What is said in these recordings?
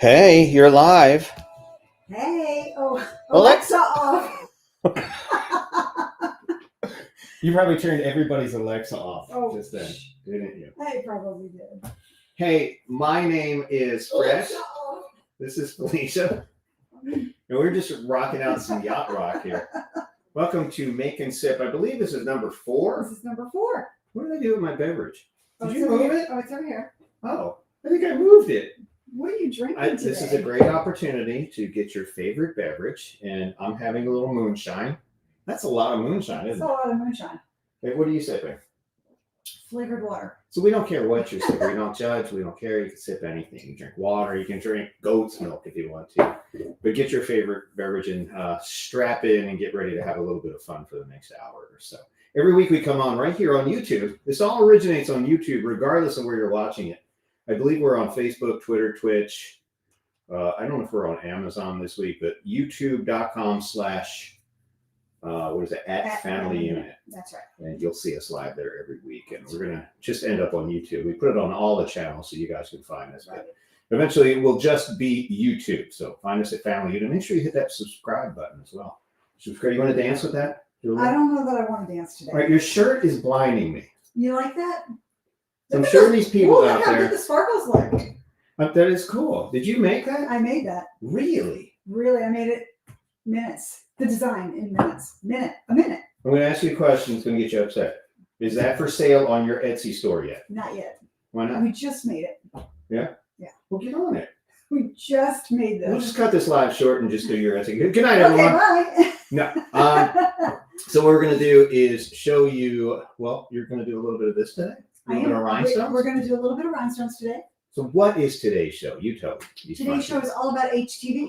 Hey, you're live. Hey, Alexa off. You probably turned everybody's Alexa off just then, didn't you? I probably did. Hey, my name is Fred. This is Felicia. And we're just rocking out some yacht rock here. Welcome to Make and Sip. I believe this is number 4. This is number 4. What did I do with my beverage? Did you it's move over it? here. Oh, it's over here. Oh, I think I moved it. What are you drinking today? This is a great opportunity to get your favorite beverage, and I'm having a little moonshine. That's a lot of moonshine, isn't it? That's a lot of moonshine. Hey, what are you sipping? Flavored water. So we don't care what you're sipping. We don't judge. We don't care. You can sip anything. You can drink water. You can drink goat's milk if you want to. But get your favorite beverage and strap in and get ready to have a little bit of fun for the next hour or so. Every week we come on right here on YouTube. This all originates on YouTube, regardless of where you're watching it. I believe we're on Facebook, Twitter, Twitch. I don't know if we're on Amazon this week, but youtube.com/ what is it? At Family Unit. That's right. And you'll see us live there every week. And we're going to just end up on YouTube. We put it on all the channels so you guys can find us. Right. But eventually it will just be YouTube. So find us at Family Unit. Make sure you hit that subscribe button as well. Subscribe. You want to dance with that, Julie? I don't know that I want to dance today. All right, your shirt is blinding me. You like that? So I'm sure these people out look how there. good the sparkles look. That is cool. Did you make that? I made that. Really? Really, I made it minutes. The design in minutes. A minute. I'm going to ask you a question that's going to get you upset. Is that for sale on your Etsy store yet? Not yet. Why not? We just made it. Yeah? Yeah. Well, get on it. We just made this. We'll just cut this live short and just do your Etsy. Good night, everyone. Okay, bye. No. So what we're going to do is show you, well, you're going to do a little bit of this today? A little bit of rhinestones? We're going to do a little bit of rhinestones today. So what is today's show? You tell me. Today's show is all about HTV.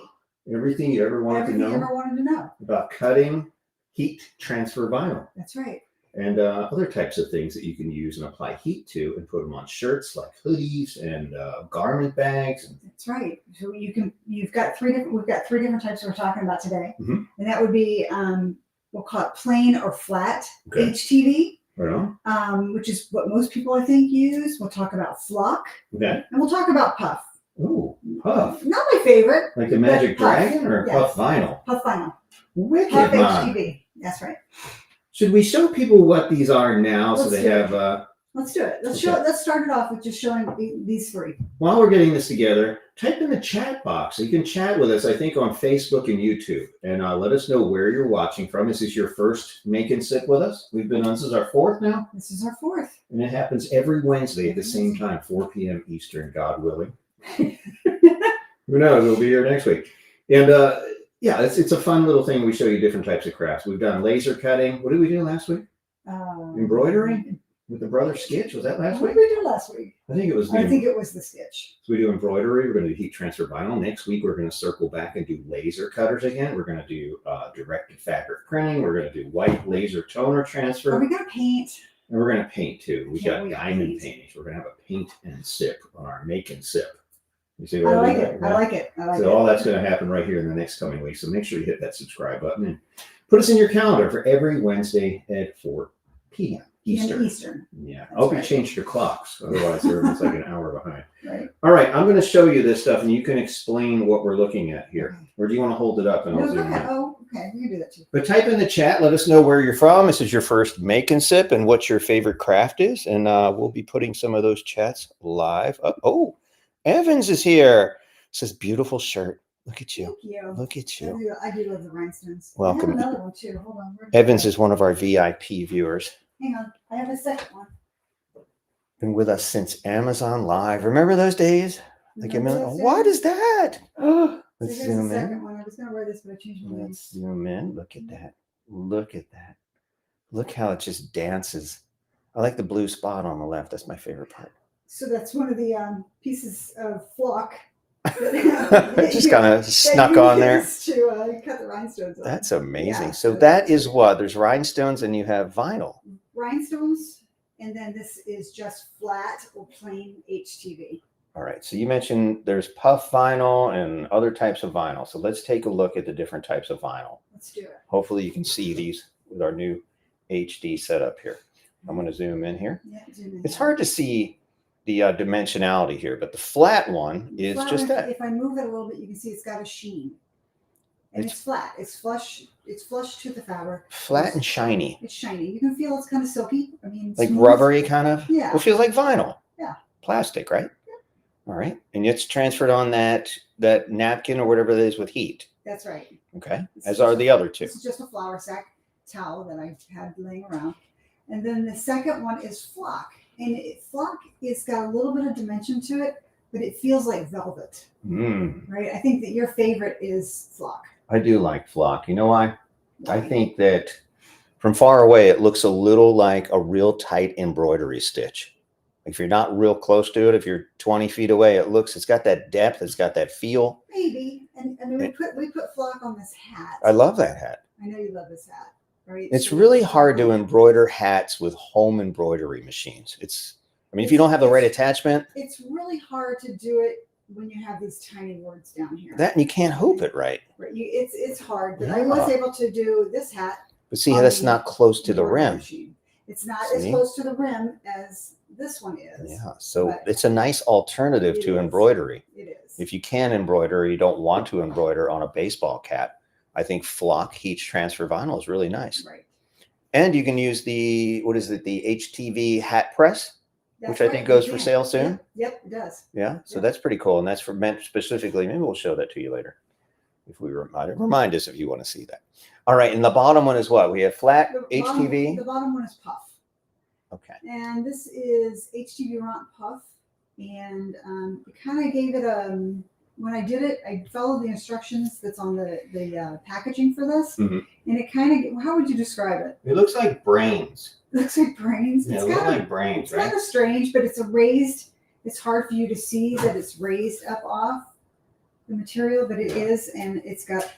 Everything you ever wanted to know. Everything you ever wanted to know. About cutting heat transfer vinyl. That's right. And other types of things that you can use and apply heat to and put them on shirts like hoodies and garment bags. That's right. So we've got three different types we're talking about today. Mm-hmm. And that would be, we'll call it plain or flat HTV. Right on. Which is what most people, I think, use. We'll talk about flock. Okay. And we'll talk about puff. Ooh, puff. Not my favorite. Like the Magic Dragon or yes. Puff Vinyl? Puff vinyl. Wicked, Puff Mom. HTV. That's right. Should we show people what these are now so they have... Let's do it. Let's start it off with just showing these 3. While we're getting this together, type in the chat box. So you can chat with us, I think, on Facebook and YouTube. And let us know where you're watching from. Is this your first Make and Sip with us? We've been on, this is our 4th now? This is our 4th. And it happens every Wednesday at the same time, 4 p.m. Eastern, God willing. Who knows? We'll be here next week. And yeah, it's a fun little thing. We show you different types of crafts. We've done laser cutting. What did we do last week? Embroidery with the brother Sketch. Was that last week? What did we do last week? I think it was. I think it was the Sketch. So we do embroidery. We're going to do heat transfer vinyl. Next week, we're going to circle back and do laser cutters again. We're going to do directed fabric printing. We're going to do white laser toner transfer. Are we going to paint? And we're going to paint too. We got we diamond paint. paintings. We're going to have a paint and sip on our Make and Sip. You see I like it. I like it. So all that's going to happen right here in the next coming week. So make sure you hit that subscribe button and put us in your calendar for every Wednesday at 4 p.m. Eastern. Yeah. I hope you changed your clocks. Otherwise, everyone's like an hour behind. Right. All right. I'm going to show you this stuff and you can explain what we're looking at here. Or do you want to hold it up and I'll zoom in? Oh, okay. You can do that too. But type in the chat. Let us know where you're from. This is your first Make and Sip and what your favorite craft is. And we'll be putting some of those chats live up. Oh, Evans is here. Says beautiful shirt. Look at you. Thank you. Look at you. I do love the rhinestones. Welcome. I have another one too. Hold on. Evans is one of our VIP viewers. Hang on. I have a second one. Been with us since Amazon Live. Remember those days? Like what is that? Let's zoom in. One. I was going to wear this, but I changed my mind. Let's zoom in. Look at that. Look at that. Look how it just dances. I like the blue spot on the left. That's my favorite part. So that's one of the pieces of flock. Just kind of snuck on there. To cut the rhinestones on. That's amazing. Yeah, so that is what? There's rhinestones and you have vinyl. Rhinestones, and then this is just flat or plain HTV. All right. So you mentioned there's puff vinyl and other types of vinyl. So let's take a look at the different types of vinyl. Let's do it. Hopefully you can see these with our new HD setup here. I'm going to zoom in here. Yeah, zoom in. It's hard to see dimensionality here, but the flat one is Flat just one, that. If I move it a little bit, you can see it's got a sheen. And it's flat. It's flush. It's flush to the fabric. Flat and shiny. It's shiny. You can feel it's kind of silky. I mean, Like smooth. rubbery kind of? Yeah. Well, it feels like vinyl. Yeah. Plastic, right? Yeah. All right. And it's transferred on that napkin or whatever it is with heat. That's right. Okay. As are the other two. This is just a flour sack towel that I've had laying around. And then the second one is flock. And flock is got a little bit of dimension to it, but it feels like velvet. Right? I think that your favorite is flock. I do like flock. You know why? I think that from far away, it looks a little like a real tight embroidery stitch. If you're not real close to it, if you're 20 feet away, it's got that depth. It's got that feel. Maybe. And I mean, we put flock on this hat. I love that hat. I know you love this hat, right? It's So really hard to embroider hats with home embroidery machines. If you don't have the right attachment. It's really hard to do it when you have these tiny words down here. That and you can't hoop it right. It's hard, but I was able to do this hat. But see how that's not close to the rim. Machine. It's not as close to the rim as this one is. Yeah, so it's a nice alternative to embroidery. It is. If you can embroider, you don't want to embroider on a baseball cap, I think flock heat transfer vinyl is really nice. Right. And you can use the HTV hat press. That's which I think goes for sale soon. Yep, it does. Yeah, so that's pretty cool. And that's meant specifically. Maybe we'll show that to you later. If we remind us if you want to see that. All right, and the bottom one is what? We have flat HTV. The bottom one is puff. Okay. And this is HTV Rant Puff. And it kind of gave it when I did it, I followed the instructions that's on the packaging for this. And it kind of, how would you describe it? It looks like brains. It looks like brains. Yeah, it looks like brains, it's right? kind of strange, but it's a raised, it's hard for you to see that it's raised up off the material, but it is, and it's got, a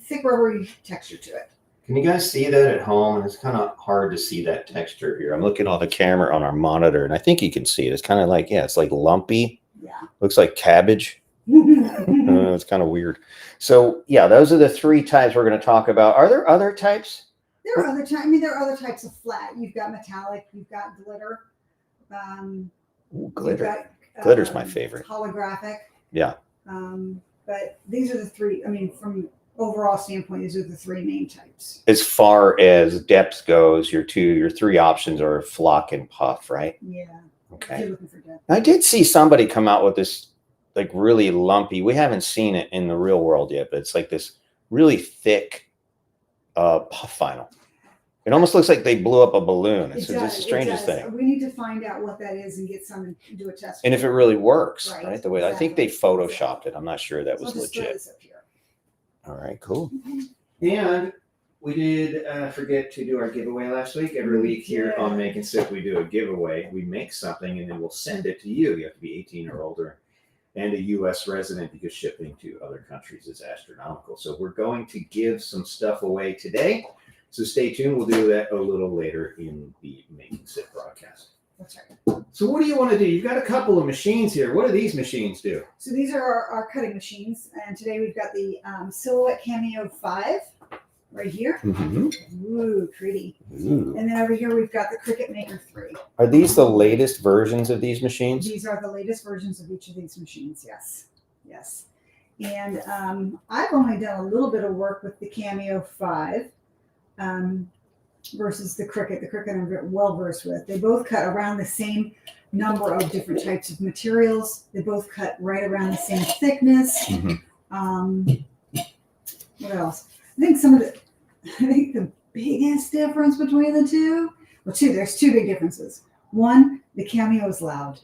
thick rubbery texture to it. Can you guys see that at home? And it's kind of hard to see that texture here. I'm looking on the camera on our monitor, and I think you can see it. It's kind of like, it's like lumpy. Yeah. Looks like cabbage. It's kind of weird. So, yeah, those are the three types we're going to talk about. Are there other types? There are other types. There are other types of flat. You've got metallic. You've got glitter. Glitter. Glitter's my favorite. Holographic. Yeah. But these are the three. From overall standpoint, these are the three main types. As far as depth goes, your three options are flock and puff, right? Yeah. Okay. If you're looking for depth. I did see somebody come out with this like really lumpy. We haven't seen it in the real world yet, but it's like this really thick puff vinyl. It almost looks like they blew up a balloon. It's the strangest thing. We need to find out what that is and get some and do a test. And if it really works, right? The way exactly. I think they photoshopped it. I'm not sure that was I'll just legit. this up here. All right, cool. And we did forget to do our giveaway last week. Every week here on Make and Sip, we do a giveaway. We make something and then we'll send it to you. You have to be 18 or older and a U.S. resident because shipping to other countries is astronomical. So we're going to give some stuff away today. So stay tuned. We'll do that a little later in the Make and Sip broadcast. That's right. So what do you want to do? You've got a couple of machines here. What do these machines do? So these are our cutting machines. And today we've got the Silhouette Cameo 5 right here. Ooh, pretty. Ooh. And then over here we've got the Cricut Maker 3. Are these the latest versions of these machines? These are the latest versions of each of these machines, yes. Yes. And I've only done a little bit of work with the Cameo 5 versus the Cricut. The Cricut I'm well versed with. They both cut around the same number of different types of materials. They both cut right around the same thickness. What else? I think the biggest difference between the two, there's two big differences. One, the Cameo is loud.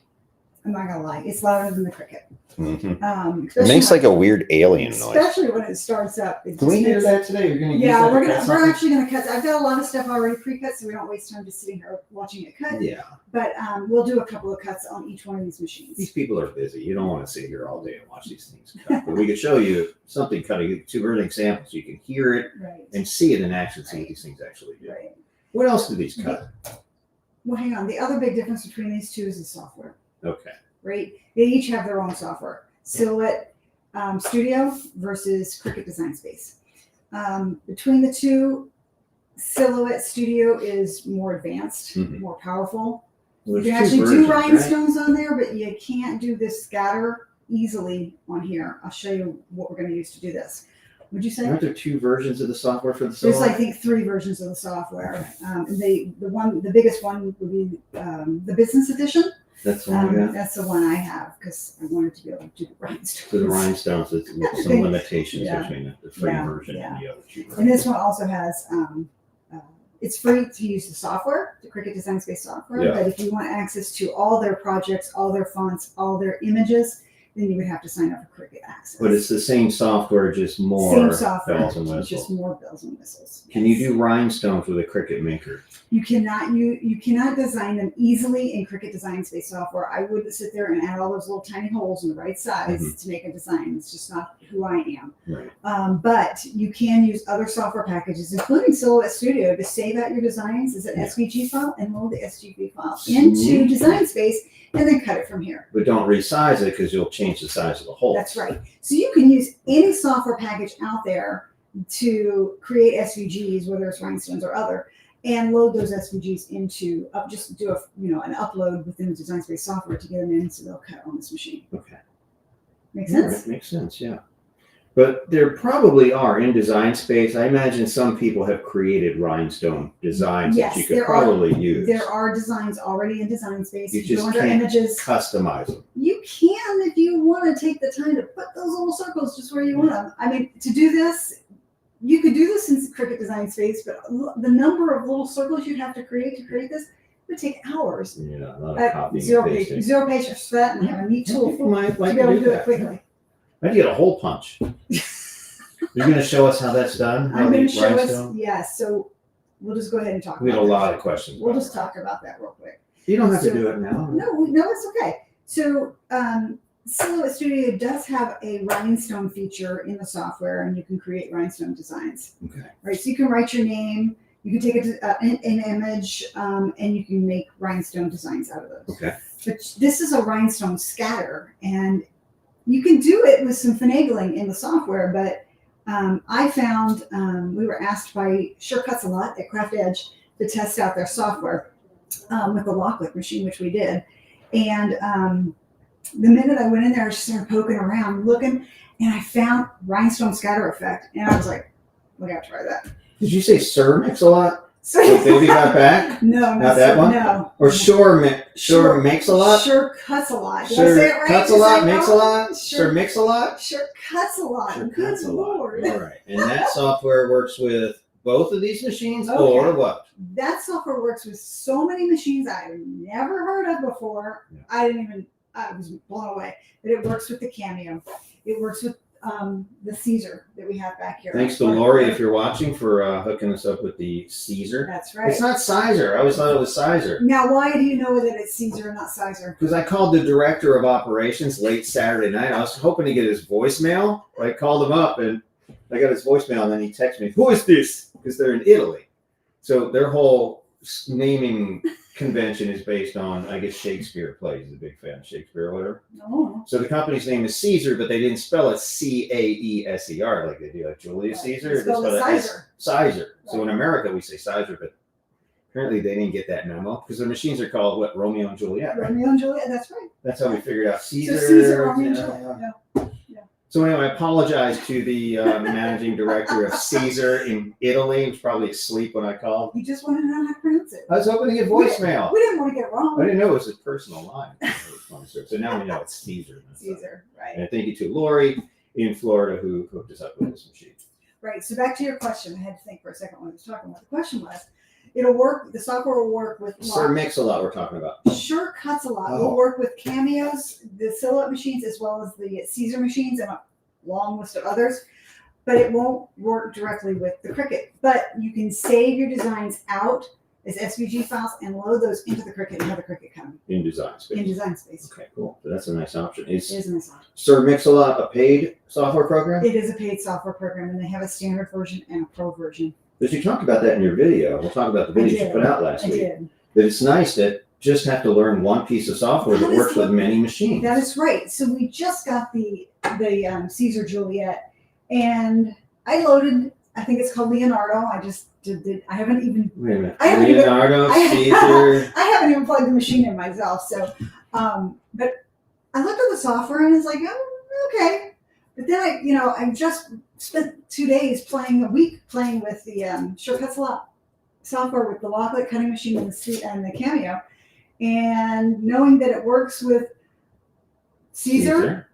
I'm not gonna lie, it's louder than the Cricut. It makes like a weird alien noise. Especially when it starts up. Can we hear that today? You're gonna we're actually gonna cut. I've got a lot of stuff already pre-cut, so we don't waste time just sitting here watching it cut. Yeah. But we'll do a couple of cuts on each one of these machines. These people are busy. You don't want to sit here all day and watch these things cut. But we can show you something cutting, two early examples. You can hear it and see it in action, see what these things actually do. Right. What else do these cut? Well, hang on. The other big difference between these two is the software. Okay. Right? They each have their own software. Silhouette Studio versus Cricut Design Space. Between the two, Silhouette Studio is more advanced, more powerful. Well, You can there's two actually do versions, right? rhinestones on there, but you can't do this scatter easily on here. I'll show you what we're going to use to do this. Would you say? Aren't there two versions of the software for the There's, solar? I think, 3 versions of the software. The biggest one would be the business edition. That's the one we got. That's the one I have because I wanted to be able to do the rhinestones. So the rhinestones, with some limitations Yeah. between the free Yeah, version yeah. and the other two versions. And this one also has, it's free to use the software, the Cricut Design Space software. Yeah. But if you want access to all their projects, all their fonts, all their images, then you would have to sign up for Cricut Access. But it's the same software, just more Same software, bells and whistles. just more bells and whistles. Can you do rhinestones with a Cricut Maker? You cannot you cannot design them easily in Cricut Design Space software. I wouldn't sit there and add all those little tiny holes in the right size to make a design. It's just not who I am. Right. But you can use other software packages, including Silhouette Studio, to save out your designs as an SVG file and load the SVG file into Design Space and then cut it from here. But don't resize it because you'll change the size of the hole. That's right. So you can use any software package out there to create SVGs, whether it's rhinestones or other, and load those SVGs into just do an upload within the Design Space software to get them in so they'll cut on this machine. Okay. Make Yeah, sense? that makes sense, yeah. But there probably are in Design Space. I imagine some people have created rhinestone designs Yes, that you could there probably use. There are designs already in Design Space. You If you just go under can't images. customize them. You can if you want to take the time to put those little circles just where you want them. I mean, to do this, you could do this in Cricut Design Space, but the number of little circles you'd have to create this would take hours. Yeah, a lot of copying Zero and pasting. patience for that, and have a neat tool People might to like be able to do it that. quickly. I'd get a hole punch. You're going to show us how that's done? I'm going to show us. Rhinestone? Yes, so we'll just go ahead and talk. We had about a that. lot of questions. We'll about just talk about that real quick. You don't have So- to do it now. No, it's okay. So, Silhouette Studio does have a rhinestone feature in the software, and you can create rhinestone designs. Okay. Right, so you can write your name, you can take an image, and you can make rhinestone designs out of those. Okay. But this is a rhinestone scatter, and you can do it with some finagling in the software, but I found we were asked by Sure Cuts a Lot at Craft Edge to test out their software with the locklick machine, which we did. And the minute I went in there, I just started poking around, looking, and I found rhinestone scatter effect. And I was like, we got to try that. Did you say Sir Mix-a-Lot? So, With Baby Got Back? no, Not that one? No. Or Sure Makes a Lot? Sure Cuts a Lot. Did I say it Sure right? Cuts a Did I Lot, say it Makes a wrong? Lot? Sure Mix a Lot? Sure Cuts a Lot. Sure Good Cuts a Lot. Lord. All right. And that software works with both of these machines Okay. or what? That software works with so many machines I've never heard of before. Yeah. I was blown away. But it works with the Cameo. It works with the Caesar that we have back here. Thanks to Lori, if you're watching, for hooking us up with the Caesar. That's right. It's not Sizer. I always thought it was Sizer. Now, why do you know that it's Caesar and not Sizer? Because I called the director of operations late Saturday night. I was hoping to get his voicemail. I called him up and I got his voicemail, and then he texted me, "Who is this?" Because they're in Italy. So their whole naming convention is based on, I guess, Shakespeare plays. He's a big fan of Shakespeare or whatever. No. So the company's name is Caesar, but they didn't spell it Caeser like they do, like Julius Right. Caesar. They spell it Sizer. Sizer. So in Right. America, we say Sizer, but apparently they didn't get that memo because the machines are called, what, Romeo and Juliet, right? Romeo and Juliet, that's right. That's how we figured out Caesar. So Caesar, Romeo and yeah, Juliet. yeah. Yeah. So anyway, I apologize to the managing director of Caesar in Italy. He was probably asleep when I called. You just wanted to know how to pronounce it. I was hoping to get voicemail. We didn't want to get it I wrong. didn't know it was his personal line. So now we know it's Caesar. Caesar, right. And thank you to Lori in Florida who hooked us up with this machine. Right. So back to your question. I had to think for a second when I was talking. What the question was. It'll work. The software will work with Sir Mix-a-Lot we're talking about. Sure Cuts a Lot. Oh. Will work with Cameos, the Silhouette machines, as well as the Caesar machines, and a long list of others. But it won't work directly with the Cricut. But you can save your designs out as SVG files and load those into the Cricut and have the Cricut come In Design Space. in Design Space. Okay, cool. So that's a nice option. It is Is a nice option. Sir Mix-a-Lot a paid software program? It is a paid software program, and they have a standard version and a pro version. But you talked about that in your video. We'll talk about the video you did. put out last I week. did. That it's nice that just have to learn one piece of software that That is works with what- many machines. That is right. So we just got the Caesar Juliet, and I loaded I think it's called Leonardo. I just did. I haven't even. Wait a minute. I haven't even- Leonardo, I Caesar. haven't even plugged the machine in myself. So, but I looked at the software and it's like, oh, okay. But then I just spent 2 days a week playing with the Sure Cuts a Lot software with the Locklet cutting machine and the Cameo, and knowing that it works with Caesar.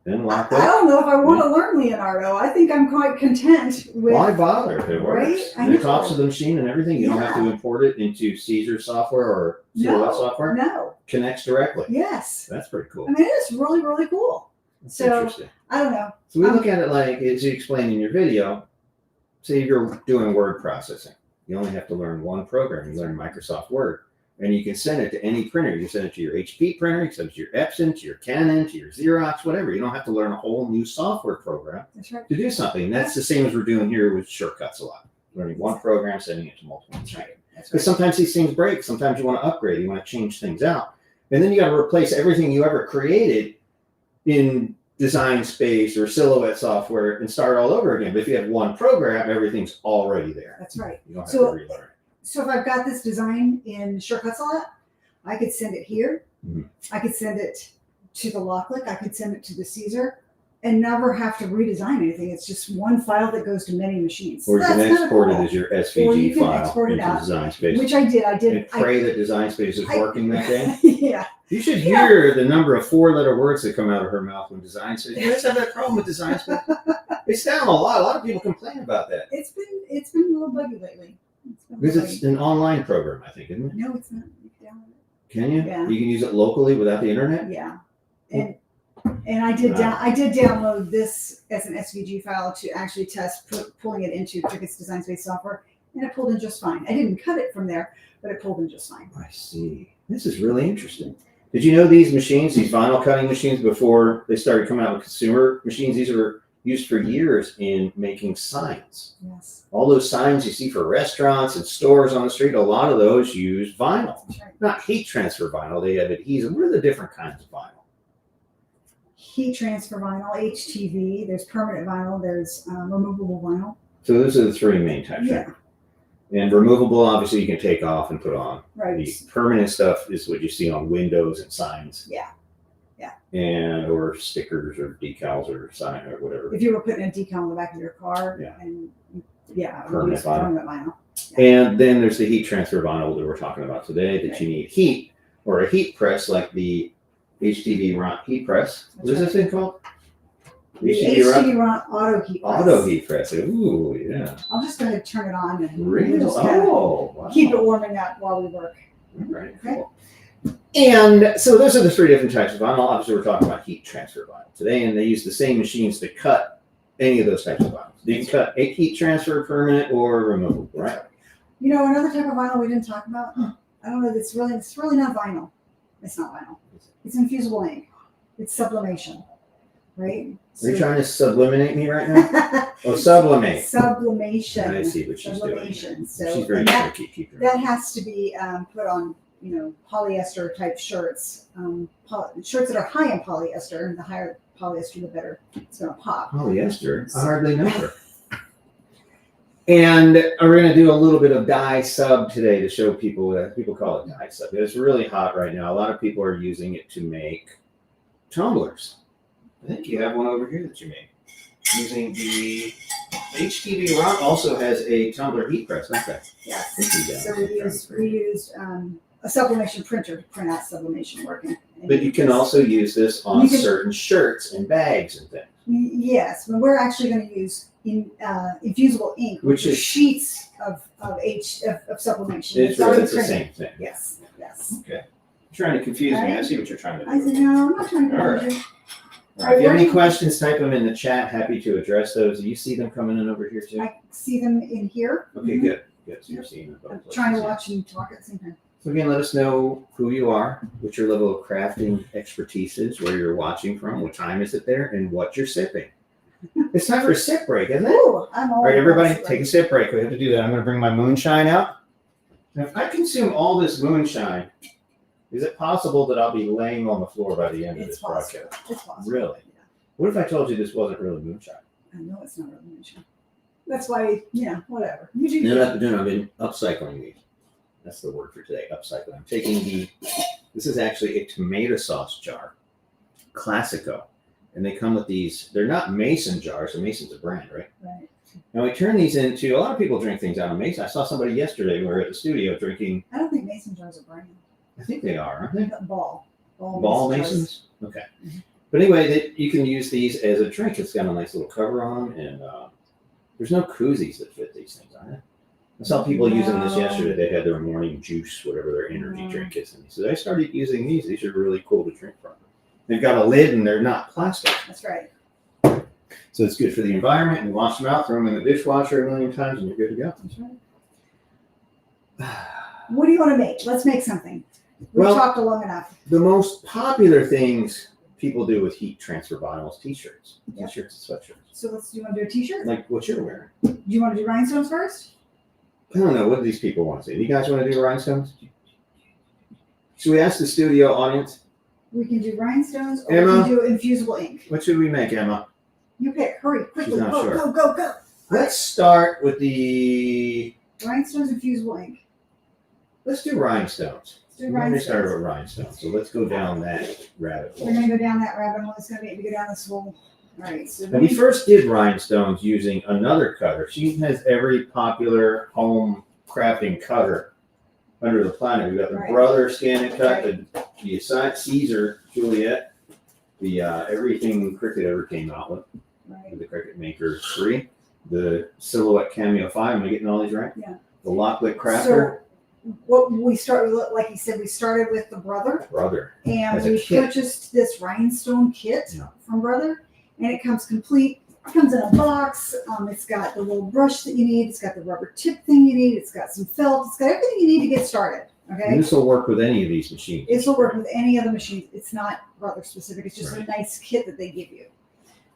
Then I Locklet. don't know if I want to learn Leonardo. I think I'm quite content with. Why bother if it works? Right? I And it know. talks to the machine and everything. You don't have to Yeah. import it into Caesar software or Silhouette software. No. Connects directly. Yes. That's pretty cool. I mean, it's really, really cool. That's So, interesting. I don't know. So we look at it like, as you explained in your video, say you're doing word processing. You only have to learn one program. You learn Microsoft Word. And you can send it to any printer. You can send it to your HP printer, you can send it to your Epson, to your Canon, to your Xerox, whatever. You don't have to learn a whole new software program That's right. to do something. That's the same as we're doing here with shortcuts a lot. Learning one program, sending it to multiple. That's right. That's Because right. sometimes these things break. Sometimes you want to upgrade. You want to change things out. And then you got to replace everything you ever created in Design Space or Silhouette software and start all over again. But if you have one program, everything's already there. That's right. You don't have So- to relearn. So if I've got this design in Sure Cuts a Lot, I could send it here. Mhm. I could send it to the Locklet. I could send it to the Caesar, and never have to redesign anything. It's just one file that goes to many machines. Or you can That's kinda export cool. it as your Or SVG you can file export it into out, Design Space. Which I did. And pray that Design Space is working that day. Yeah. You should hear the number of 4-letter words that come out of her mouth when Design Space. You guys have that problem with Design Space? It's down a lot. A lot of people complain about that. It's been a little buggy lately. Because it's an online program, I think, isn't it? No, it's not. You can download it. Can you? Yeah. You can use it locally without the internet? Yeah, and I did download this as an SVG file to actually test pulling it into Cricut's Design Space software, and it pulled in just fine. I didn't cut it from there, but it pulled in just fine. I see. This is really interesting. Did you know these machines, these vinyl cutting machines, before they started coming out with consumer machines, these were used for years in making signs. Yes, All those signs you see for restaurants and stores on the street, a lot of those use vinyl. that's right. Not heat transfer vinyl, they have adhesive. What are the different kinds of vinyl? Heat transfer vinyl, HTV. There's permanent vinyl. There's removable vinyl. So those are the three main types. Yeah, And removable, obviously, you can take off and put on. right. The permanent stuff is what you see on windows and signs. Yeah. And or stickers or decals or sign or whatever. If you were putting a decal on the back of your car, Yeah. and yeah, I would Permanent use vinyl. permanent vinyl. And then there's the heat transfer vinyl that we're talking about today that you need heat or a heat press like the HTV heat press. What is this thing called? The HTV auto heat press. Auto heat press. Ooh, yeah. I'll just go ahead and turn it on and Really? just kinda Oh, wow. keep it warming up while we work. All right, Okay. cool. And so those are the three different types of vinyl. Obviously, we're talking about heat transfer vinyl today, and they use the same machines to cut any of those types of vinyl. You can cut a heat transfer, permanent, or removable, right? You know, another type of vinyl we didn't talk about. I don't know. It's really not vinyl. It's not vinyl. It's infusible ink. It's sublimation, right? Are you trying to subliminate me right now? Oh, sublimate. Sublimation. I see what she's doing. Sublimation. So She's very that, tricky. Keep her. that has to be put on, polyester type shirts. Shirts that are high in polyester, and the higher polyester, the better it's going to pop. Polyester. I hardly know her. And we're going to do a little bit of dye sub today to show people that people call it dye sub. It's really hot right now. A lot of people are using it to make tumblers. I think you have one over here that you made. Using the HTV Rock also has a tumbler heat press, don't they? Yes. So we used a sublimation printer to print out sublimation work. But you can also use this on certain shirts and bags and things. Yes, but we're actually going to use infusible ink, Which is sheets of sublimation. It's already the printed. same thing. Yes. Okay. You're trying to confuse me. I see what you're trying to do. I said, no, I'm not trying to All right. confuse you. All right, if you have any questions, type them in the chat. Happy to address those. Do you see them coming in over here too? I see them in here. Okay, good. Good. So you're seeing them. I'm both trying to places. watch and talk at the same time. So again, let us know who you are, what your level of crafting expertise is, where you're watching from, what time is it there, and what you're sipping. It's time for a sip break, isn't it? Ooh, I'm all All right, everybody, about take a sip break. We have to do that. I'm going to bring my moonshine out. Now, if I consume all this moonshine, is it possible that I'll be laying on the floor by the end of It's this possible. broadcast? It's possible. Really? Yeah. What if I told you this wasn't really moonshine? I know it's not really moonshine. That's why, whatever. You do. No, I've been upcycling these. That's the word for today, upcycling. I'm taking this is actually a tomato sauce jar, Classico. And they come with these, they're not Mason jars, so Mason's a brand, right? Right. And we turn these into, a lot of people drink things out of Mason. I saw somebody yesterday, we were at the studio drinking. I don't think Mason jars are brand. I think they are, aren't they? Ball Masons? Okay. Mm-hmm. But anyway, you can use these as a drink. It's got a nice little cover on them, and there's no koozies that fit these things, are there? I saw people using this yesterday. They had their morning juice, whatever their energy drink is. And so I started using these. These are really cool to drink from. They've got a lid and they're not plastic. That's right. So it's good for the environment. And wash them out, throw them in the dishwasher a million times, and you're good to go. That's right. What do you want to make? Let's make something. We've talked long enough. The most popular things people do with heat transfer bottles, t-shirts. Yeah. T-shirts and sweatshirts. So do you want to do a t-shirt? Like what you're wearing. Do you want to do rhinestones first? I don't know. What do these people want to say? Do you guys want to do rhinestones? Should we ask the studio audience? We can do rhinestones or Emma, we can do infusible ink. What should we make, Emma? You pick. Hurry, quickly. She's not Go, sure. go, go, go. Let's start with the. Rhinestones, infusible ink. Let's do rhinestones. Let's do We already rhinestones. started with rhinestones, so let's go down that rabbit We're hole. going to go down that rabbit hole. It's going to make me go down this hole. All right. So When we first did rhinestones using another cutter, she has every popular home crafting cutter under the planet. We got the Right. Brother Scan and Cut, the Caesar Juliet, the everything Cricut ever came out with, right. the Cricut Maker 3, the Silhouette Cameo 5. Am I getting all these right? Yeah. The Locklit Crafter. So what we started with, like you said, we started with the Brother. And As a we kit. purchased this rhinestone kit Yeah. from Brother. And it comes complete. It comes in a box. It's got the little brush that you need. It's got the rubber tip thing you need. It's got some felt. It's got everything you need to get started. And Okay. this will work with any of these machines. This will work with any other machine. It's not Brother specific. It's just Right. a nice kit that they give you.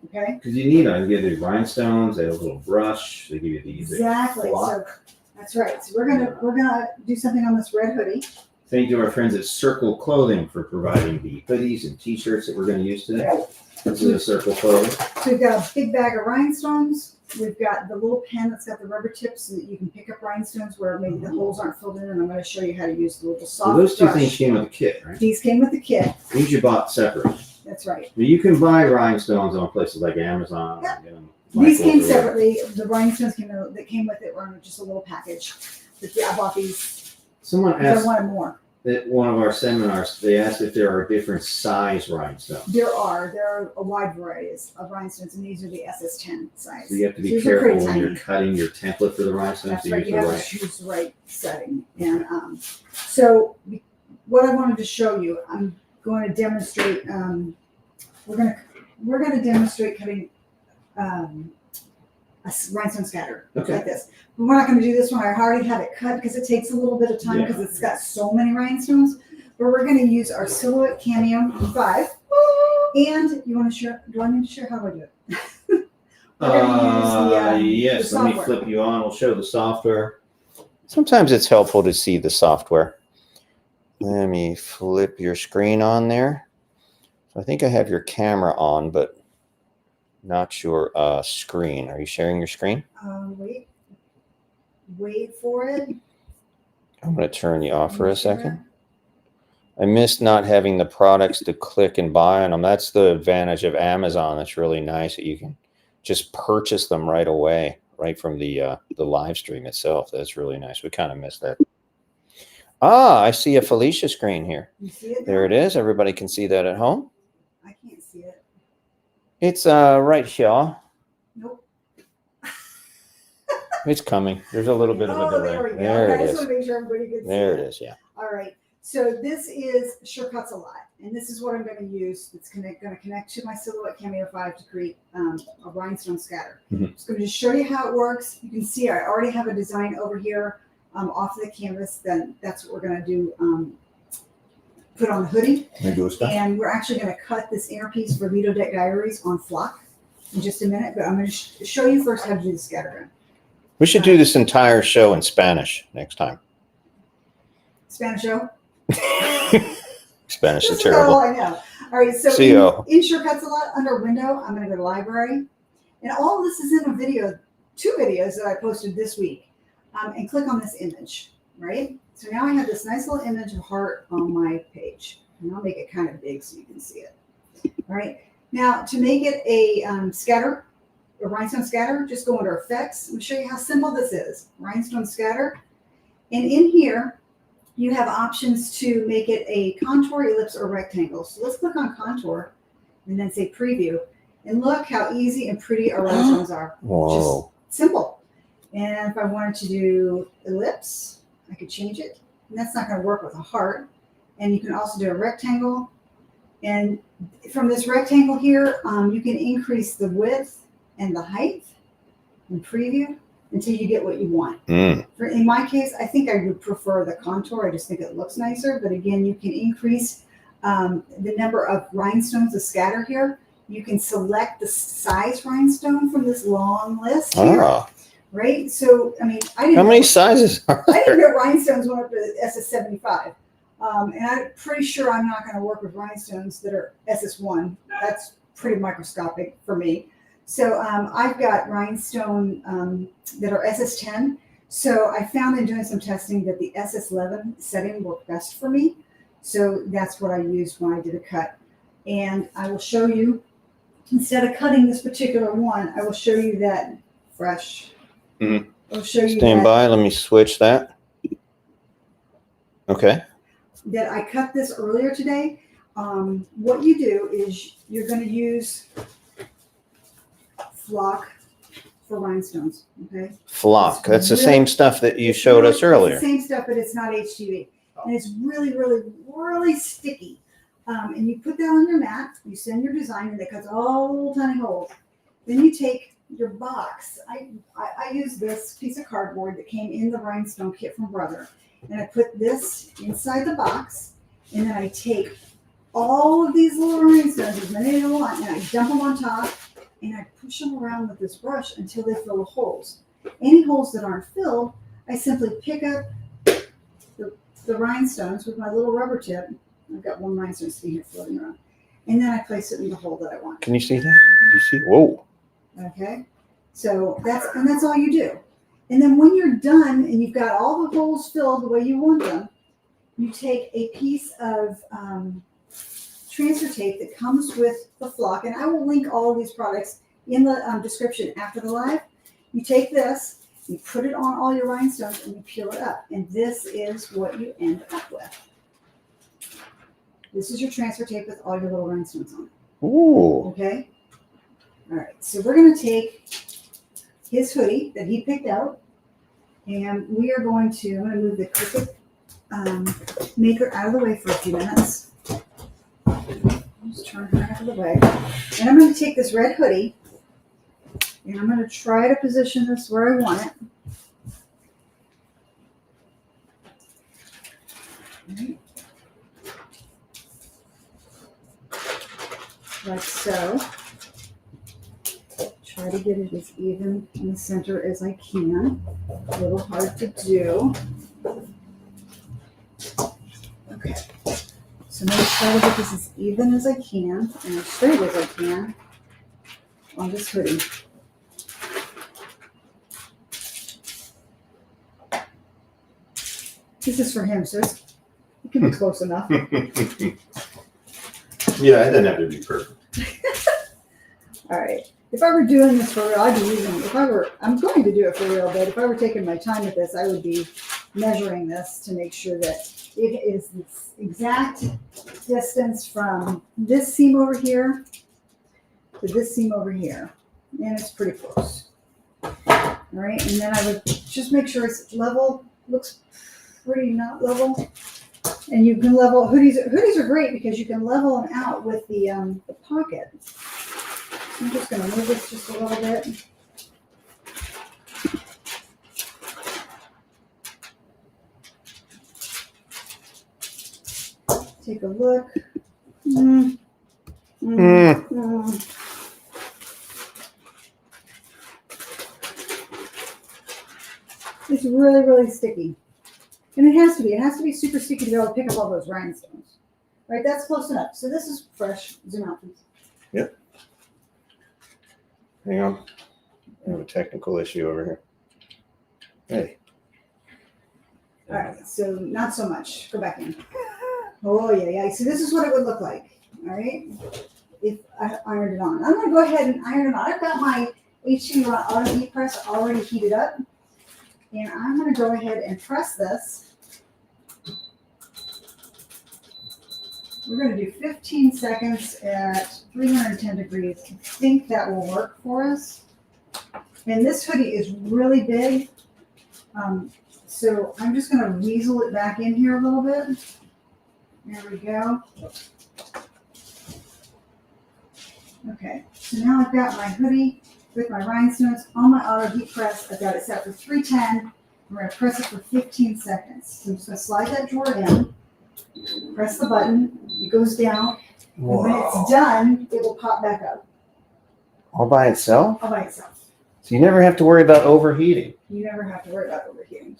Okay. Because you need them. You get the rhinestones, they have a little brush, they give you these. Exactly. So block. that's right. So we're gonna do something on this red hoodie. Thank you to our friends at Circle Clothing for providing the hoodies and t-shirts that we're going to use today. This is a Circle Clothing. So we've got a big bag of rhinestones. We've got the little pen that's got the rubber tips so that you can pick up rhinestones where maybe the holes aren't filled in. And I'm going to show you how to use the little soft So those two brush. things came with the kit, right? These came with the kit. These you bought separate. That's right. Now, you can buy rhinestones on places like Amazon. Yep. And get them These came Michael's or whatever. separately. The rhinestones that came with it were in just a little package. But I bought these Someone because I asked wanted more. at one of our seminars, they asked if there are different size rhinestones. There are a wide variety of rhinestones, and these are the SS10 size. So you have to be These are careful pretty when you're tiny. cutting your template for the rhinestones That's to right. use You the have right. to choose the right setting. And so what I wanted to show you, I'm going to demonstrate. We're going to demonstrate cutting a rhinestone scatter Okay. like this. But we're not going to do this one. I already have it cut because it takes a little bit of time Yeah. because it's got so many rhinestones. But we're going to use our Silhouette Cameo 5. And you want to share? Do I need to share? How do I do it? We're gonna use Yes, the let me software. flip you on. We'll show the software. Sometimes it's helpful to see the software. Let me flip your screen on there. So I think I have your camera on, but not your screen. Are you sharing your screen? Wait for it. I'm going to turn you off for a second. I missed not having the products to click and buy on them. That's the advantage of Amazon. That's really nice that you can just purchase them right away, right from the live stream itself. That's really nice. We kind of missed that. Ah, I see a Felicia screen here. You see it? There it is. Everybody can see that at home. I can't see it. It's right here. Nope. It's coming. There's a little bit of a delay. There we go. There Okay, it I just is. want to make sure everybody can see There it is. Yeah. All right. So this is Sure Cuts a Lot. And this is what I'm going to use. It's going to connect to my Silhouette Cameo 5 to create a rhinestone scatter. Mhm. I'm just going to just show you how it works. You can see I already have a design over here off of the canvas. Then that's what we're going to do. Put on the hoodie. Me gusta. And we're actually going to cut this inner piece for Lido Deck Diaries on flock in just a minute. But I'm going to show you first how to do the scatter gun. We should do this entire show in Spanish next time. Spanish show? Spanish is This about all terrible. I know. All right, so See you. in Sure Cuts a Lot under window, I'm going to go to library, and all of this is in a video 2 videos that I posted this week, and click on this image, right? So now I have this nice little image of heart on my page. And I'll make it kind of big so you can see it. All right. Now to make it a scatter, a rhinestone scatter, just go under effects. Let me show you how simple this is. Rhinestone scatter. And in here, you have options to make it a contour, ellipse, or rectangle. So let's click on contour and then say preview. And look how easy and pretty our rhinestones are. Whoa. Just simple. And if I wanted to do ellipse, I could change it. And that's not going to work with a heart. And you can also do a rectangle. And from this rectangle here, you can increase the width and the height and preview until you get what you want. In my case, I think I would prefer the contour. I just think it looks nicer. But again, you can increase the number of rhinestones, the scatter here. You can select the size rhinestone from this long list here. Right? So, I mean, I didn't How many sizes are I didn't there? know rhinestones went up to SS75. And I'm pretty sure I'm not going to work with rhinestones that are SS1. That's pretty microscopic for me. So I've got rhinestone that are SS10. So I found in doing some testing that the SS11 setting worked best for me. So that's what I used when I did a cut. And I will show you, instead of cutting this particular one, I will show you that fresh. I'll show you Stand that, by. Let me switch that. Okay. that I cut this earlier today. What you do is you're going to use flock for rhinestones. Okay. Flock. That's the Really- same stuff that you It's showed us It's earlier. the same stuff, but it's not HTV. And it's really, really, really sticky. And you put that on your mat, you send your design, and it cuts all little tiny holes. Then you take your box. I use this piece of cardboard that came in the rhinestone kit from Brother. And I put this inside the box. And then I take all of these little rhinestones, as many as I want, and I dump them on top. And I push them around with this brush until they fill the holes. Any holes that aren't filled, I simply pick up the rhinestones with my little rubber tip. I've got one rhinestone sitting here floating around. And then I place it in the hole that I want. Can you see that? You see? Whoa. Okay? So that's all you do. And then when you're done and you've got all the holes filled the way you want them, you take a piece of transfer tape that comes with the flock. And I will link all of these products in the description after the live. You take this, you put it on all your rhinestones, and you peel it up. And this is what you end up with. This is your transfer tape with all your little rhinestones on it. Ooh. Okay? All right. So we're going to take his hoodie that he picked out, and we are going to, I'm going to move the cricut maker out of the way for a few minutes. Just turn her out of the way. And I'm going to take this red hoodie, and I'm going to try to position this where I want it. All right. Like so. Try to get it as even in the center as I can. A little hard to do. Okay. So I'm going to try to get this as even as I can and as straight as I can on this hoodie. This is for him, so it can be close enough. Yeah, it doesn't have to be perfect. All right. If I were doing this for real, I'd be using, I'm going to do it for real, but if I were taking my time with this, I would be measuring this to make sure that it is this exact distance from this seam over here to this seam over here. And it's pretty close. All right. And then I would just make sure it's level, looks pretty not level. And you can level, hoodies are great because you can level them out with the pocket. I'm just going to move this just a little bit. Take a look. It's really, really sticky. And it has to be. It has to be super sticky to be able to pick up all those rhinestones. Right? That's close enough. So this is fresh. Zoom out, please. Yep. Hang on. I have a technical issue over here. Hey. All right, so not so much. Go back in. Oh, yeah. So this is what it would look like, all right, if I ironed it on. I'm going to go ahead and iron it on. I've got my HT auto heat press already heated up, and I'm going to go ahead and press this. We're going to do 15 seconds at 310 degrees. I think that will work for us. And this hoodie is really big. So I'm just going to weasel it back in here a little bit. There we go. Okay, so now I've got my hoodie with my rhinestones on my auto heat press. I've got it set for 310. I'm going to press it for 15 seconds. So I'm just going to slide that drawer in, press the button, it goes down, and when it's done, it will pop back up All by itself? all by itself. So you never have to worry about overheating. You never have to worry about overheating.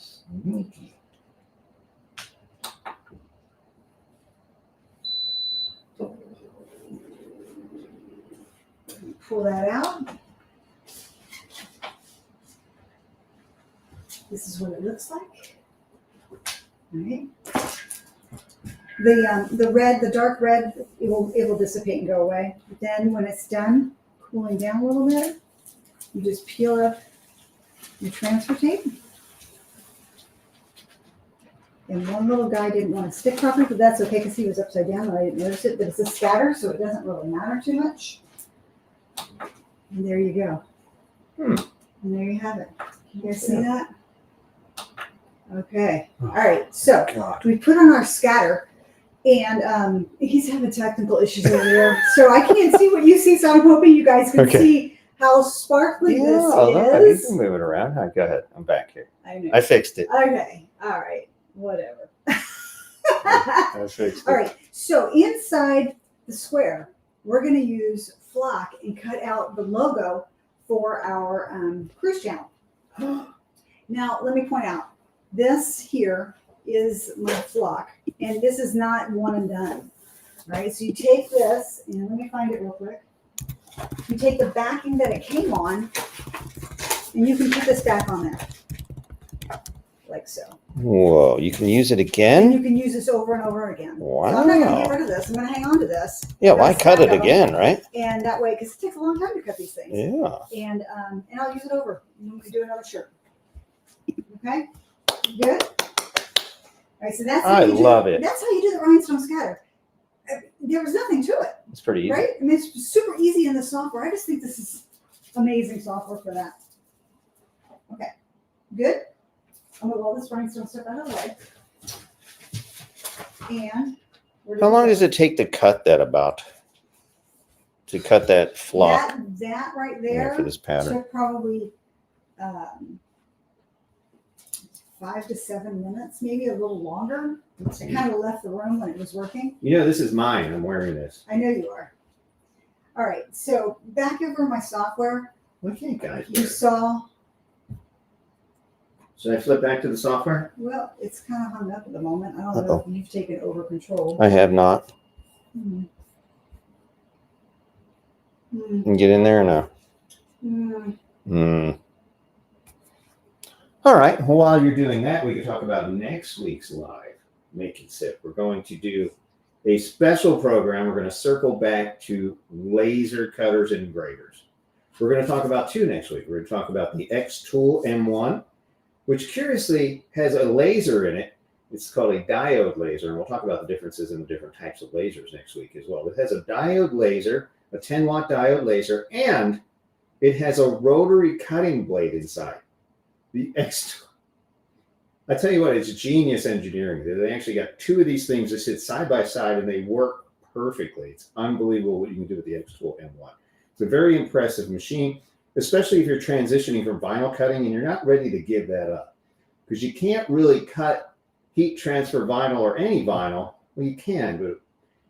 Pull that out. This is what it looks like. All right. The red, the dark red, it will dissipate and go away. But then when it's done cooling down a little bit, you just peel up your transfer tape. And one little guy didn't want to stick properly, but that's okay because he was upside down and I didn't notice it. But it's a scatter, so it doesn't really matter too much. And there you go. And there you have it. Can you guys see that? Okay. All right. So we put on our scatter, and he's having technical issues over there, so I can't see what you see. So I'm hoping you guys can see how sparkly this You is. can move it around. All right, go ahead. I'm back here. I know. I fixed it. Okay. All right. Whatever. I fixed it. All right. So inside the square, we're going to use flock and cut out the logo for our cruise channel. Now, let me point out, this here is my flock, and this is not one and done, right? So you take this, and let me find it real quick. You take the backing that it came on, and you can put this back on there, like so. Whoa, you can use it And again? you can use this over and over again. Wow. So I'm not going to get rid of this. I'm going to hang on to this. Yeah, why That's cut it back up. again, right? And that way, because it takes a long time to cut these things. Yeah. And I'll use it over. And then we can do another shirt. Okay? Good? All right, so that's how I you do, love it. That's how you do the rhinestone scatter. There was nothing to it, It's pretty easy. right? I mean, it's super easy in the software. I just think this is amazing software for that. Okay, good? I'm gonna roll this rhinestone stuff out of the way. And How long does it take to cut that about? To cut that flock That right there for this pattern? took probably 5 to 7 minutes, maybe a little longer. I kind of left the room when it was working. You know, this is mine. I'm wearing this. I know you are. All right, so back over my software, What can you guys you do? saw, Should I flip back to the software? well, it's kind of hung up at the moment. I don't know Uh-oh. if you've taken over control. I have not. Hmm. You can get in there or no? Hmm. All right. Well, while you're doing that, we can talk about next week's live Make and Sip. We're going to do a special program. We're going to circle back to laser cutters and engravers. We're going to talk about two next week. We're going to talk about the X-Tool M1, which curiously has a laser in it. It's called a diode laser, and we'll talk about the differences in the different types of lasers next week as well. It has a diode laser, a 10-watt diode laser, and it has a rotary cutting blade inside. The X. I tell you what, it's genius engineering. They actually got two of these things that sit side by side, and they work perfectly. It's unbelievable what you can do with the X-Tool M1. It's a very impressive machine, especially if you're transitioning from vinyl cutting and you're not ready to give that up. Because you can't really cut heat transfer vinyl or any vinyl. Well, you can, but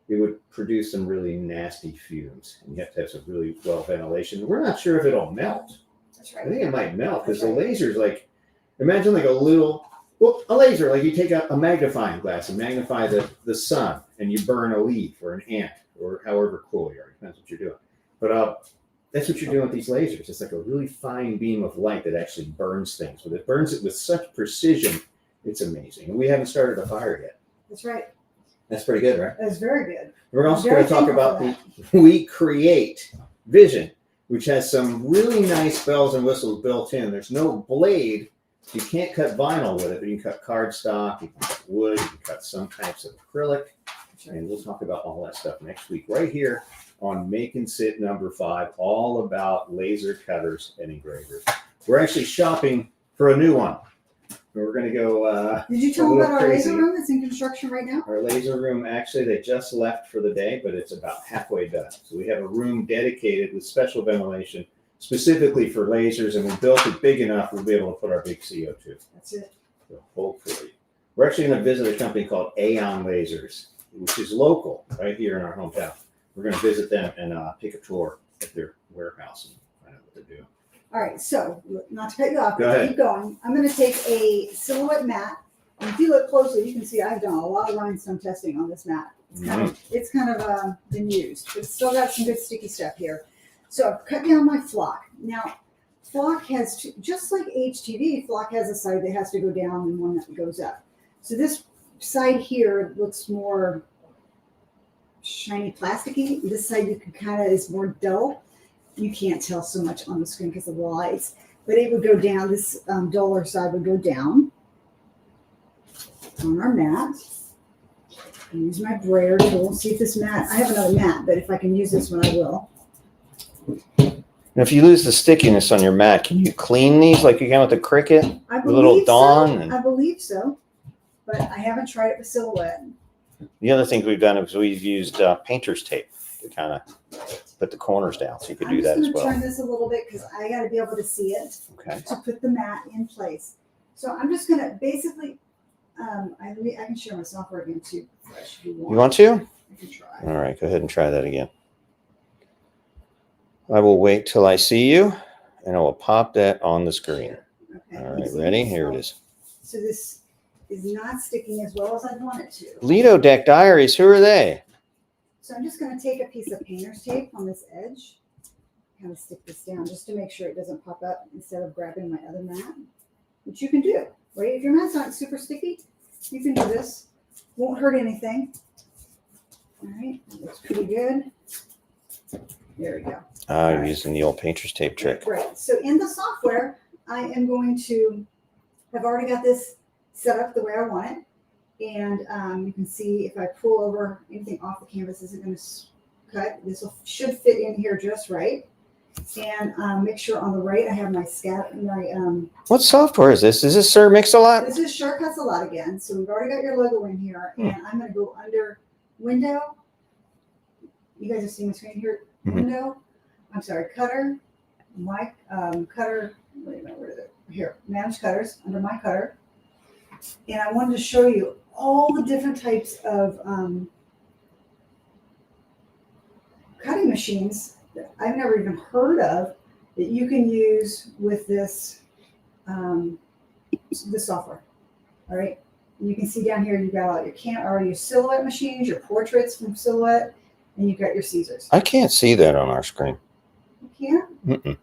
it would produce some really nasty fumes. And you have to have some really well ventilation. We're not sure if it'll melt. That's I right. think it might melt because That's the laser's like, imagine like a little, well, a laser, like you take a magnifying glass and magnify the sun and you burn a leaf or an ant or however cool you are. Depends what you're doing. But That's what you're doing with these lasers. It's like a really fine beam of light that actually burns things. But it burns it with such precision, it's amazing. And we haven't started a fire yet. That's right. That's pretty good, right? That's very good. We're also Very going to talk thankful about for the We Create Vision, which has some really nice bells and whistles built in. There's no blade. You can't cut vinyl with it, but you can cut cardstock, you can cut wood, you can cut some types of acrylic. And we'll talk about all that stuff next week, right here on Make and Sit number 5, all about laser cutters and engravers. We're actually shopping for a new one. We're going to go. Did you tell them about our laser room that's in construction right now? Our laser room, actually, they just left for the day, but it's about halfway done. So we have a room dedicated with special ventilation, specifically for lasers, and we built it big enough we'll be able to put our big CO2. That's it. So hopefully. We're actually going to visit a company called Aeon Lasers, which is local, right here in our hometown. We're going to visit them and take a tour at their warehouse and find out what they're doing. All right, so not to cut you off, Go but ahead. keep going. I'm going to take a silhouette mat. And if you look closely, you can see I've done a lot of rhinestone testing on this mat. It's kind of been used, but it's still got some good sticky stuff here. So I've cut down my flock. Now, flock has, just like HTV, flock has a side that has to go down and one that goes up. So this side here looks more shiny plasticky. This side you can kind of is more dull. You can't tell so much on the screen because of the lights, but it would go down. This duller side would go down on our mat. I use my brayer tool. See if this mat, I have another mat, but if I can use this one, I will. And if you lose the stickiness on your mat, can you clean these like you can with the Cricut? I A little believe Dawn so. and- I believe so, but I haven't tried it with silhouette. The other things we've done is we've used painter's tape to kind of put the corners down, so you could do that as I'm just going to well. turn this a little bit because I got to be able to see it Okay. to put the mat in place. So I'm just going to basically, I can share my software again too. If you You want to? I can try. All right, go ahead and try that again. I will wait till I see you, and I will pop that on the screen. Okay. All right, ready? Here it is. So this is not sticking as well as I want it to. Lido Deck Diaries, who are they? So I'm just going to take a piece of painter's tape on this edge, kind of stick this down just to make sure it doesn't pop up instead of grabbing my other mat, which you can do, right? If your mat's not super sticky, you can do this. Won't hurt anything. All right, that looks pretty good. There we go. I'm using the old painter's tape trick. Right. So in the software, I am going to, I've already got this set up the way I want it. And you can see if I pull over anything off the canvas, this is going to cut. This should fit in here just right. And make sure on the right I have my What software is this? Is this Sir Mix-a-Lot? this is Shortcuts a Lot again. So we've already got your logo in here. And I'm going to go under Window. You guys are seeing the screen here. Mhm. Window. I'm sorry, Cutter. My Cutter. Wait a minute, where is it? Here, Manage Cutters, under My Cutter. And I wanted to show you all the different types of cutting machines that I've never even heard of that you can use with this this software. All right, and you can see down here you've got all your silhouette machines, your portraits from Silhouette, and you've got your Caesars. I can't see that on our screen. You can't? Mm-mm.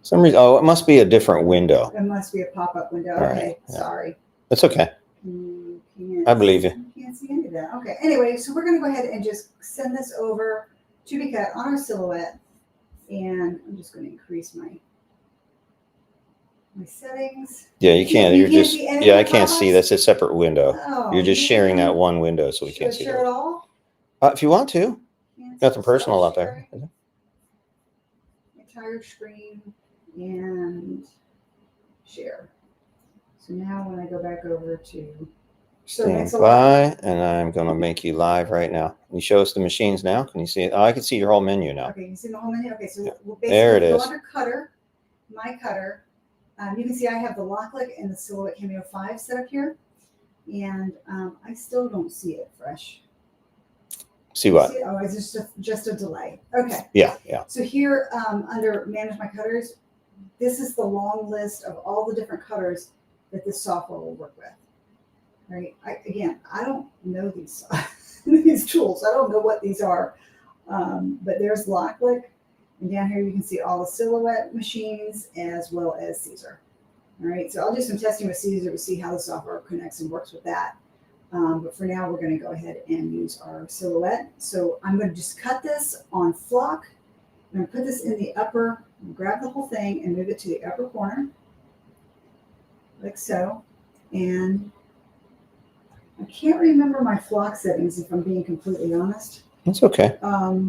Some reason. Oh, it must be a different window. It must be a pop-up window. All right, Okay, yeah. sorry. That's okay. You can't I believe you. You can't see any of that. Okay. Anyway, so we're going to go ahead and just send this over to be cut on our silhouette. And I'm just going to increase my settings. Yeah, you can't. You're can't just. see any Yeah, of I the can't see. pop-ups? That's a separate window. Oh, You're just you sharing that can't one window, so we can't see share it that. all. If you want to. Can't Nothing see personal out sharing. there. Entire screen and share. So now when I go back over to Stand by, and I'm going to make you live right now. Can you show us the machines now? Can you see it? Oh, I can see your whole menu now. Okay, you see the whole menu? Okay, so we'll There basically it go is. under Cutter, My Cutter. You can see I have the Locklick and the Silhouette Cameo 5 set up here. And I still don't see it fresh. See what? See, oh, it's just a delay. Okay. Yeah, yeah. So here under Manage My Cutters, this is the long list of all the different cutters that this software will work with. All right. I don't know these these tools. I don't know what these are. But there's Locklick, And down here you can see all the Silhouette machines as well as Caesar. All right, so I'll do some testing with Caesar to see how the software connects and works with that. But for now, we're going to go ahead and use our Silhouette. So I'm going to just cut this on flock. I'm going to put this in the upper, grab the whole thing and move it to the upper corner, like so. And I can't remember my flock settings if I'm being completely honest. That's okay.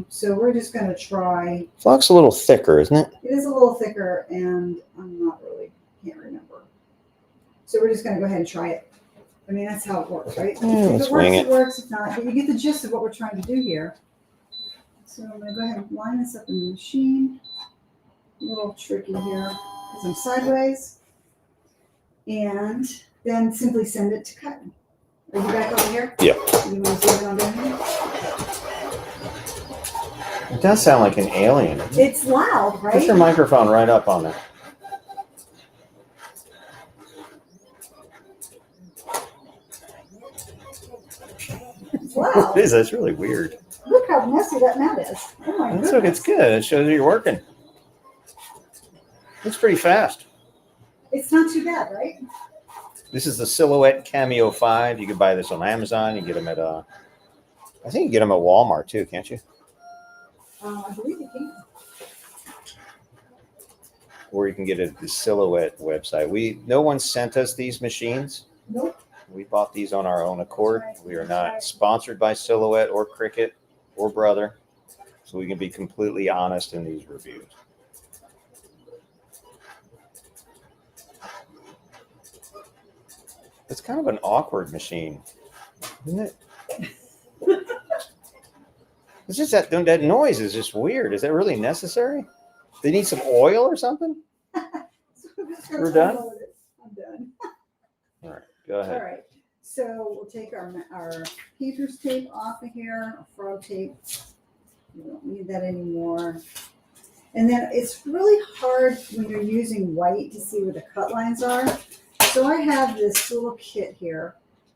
So we're just going to try. Flock's a little thicker, isn't it? It is a little thicker, and I'm not really, can't remember. So we're just going to go ahead and try it. I mean, that's how it works, right? If it works, it works. If not, but you get the gist of what we're trying to do here. So I'm going to go ahead and line this up in the machine. A little tricky here because I'm sideways. And then simply send it to cut. Are you back over here? Yep. You want to zoom on down here? It does sound like an alien. It's loud, right? Put your microphone right up on there. It's loud. It is. That's really weird. Look how messy that mat is. Oh my goodness. It's good. It shows you you're working. It's pretty fast. It's not too bad, right? This is the Silhouette Cameo 5. You can buy this on Amazon. You can get them at, I think you can get them at Walmart too, can't you? I believe you can. Or you can get it at the Silhouette website. No one sent us these machines. Nope. We bought these on our own accord. That's right. We are not sponsored by Silhouette or Cricut or Brother. So we can be completely honest in these reviews. It's kind of an awkward machine, isn't it? It's just that noise is just weird. Is that really necessary? They need some oil or something? We're done? I'm done. All right, go ahead. All right. So we'll take our painter's tape off of here, our frog tape. We don't need that anymore. And then it's really hard when you're using white to see where the cut lines are. So I have this little kit here,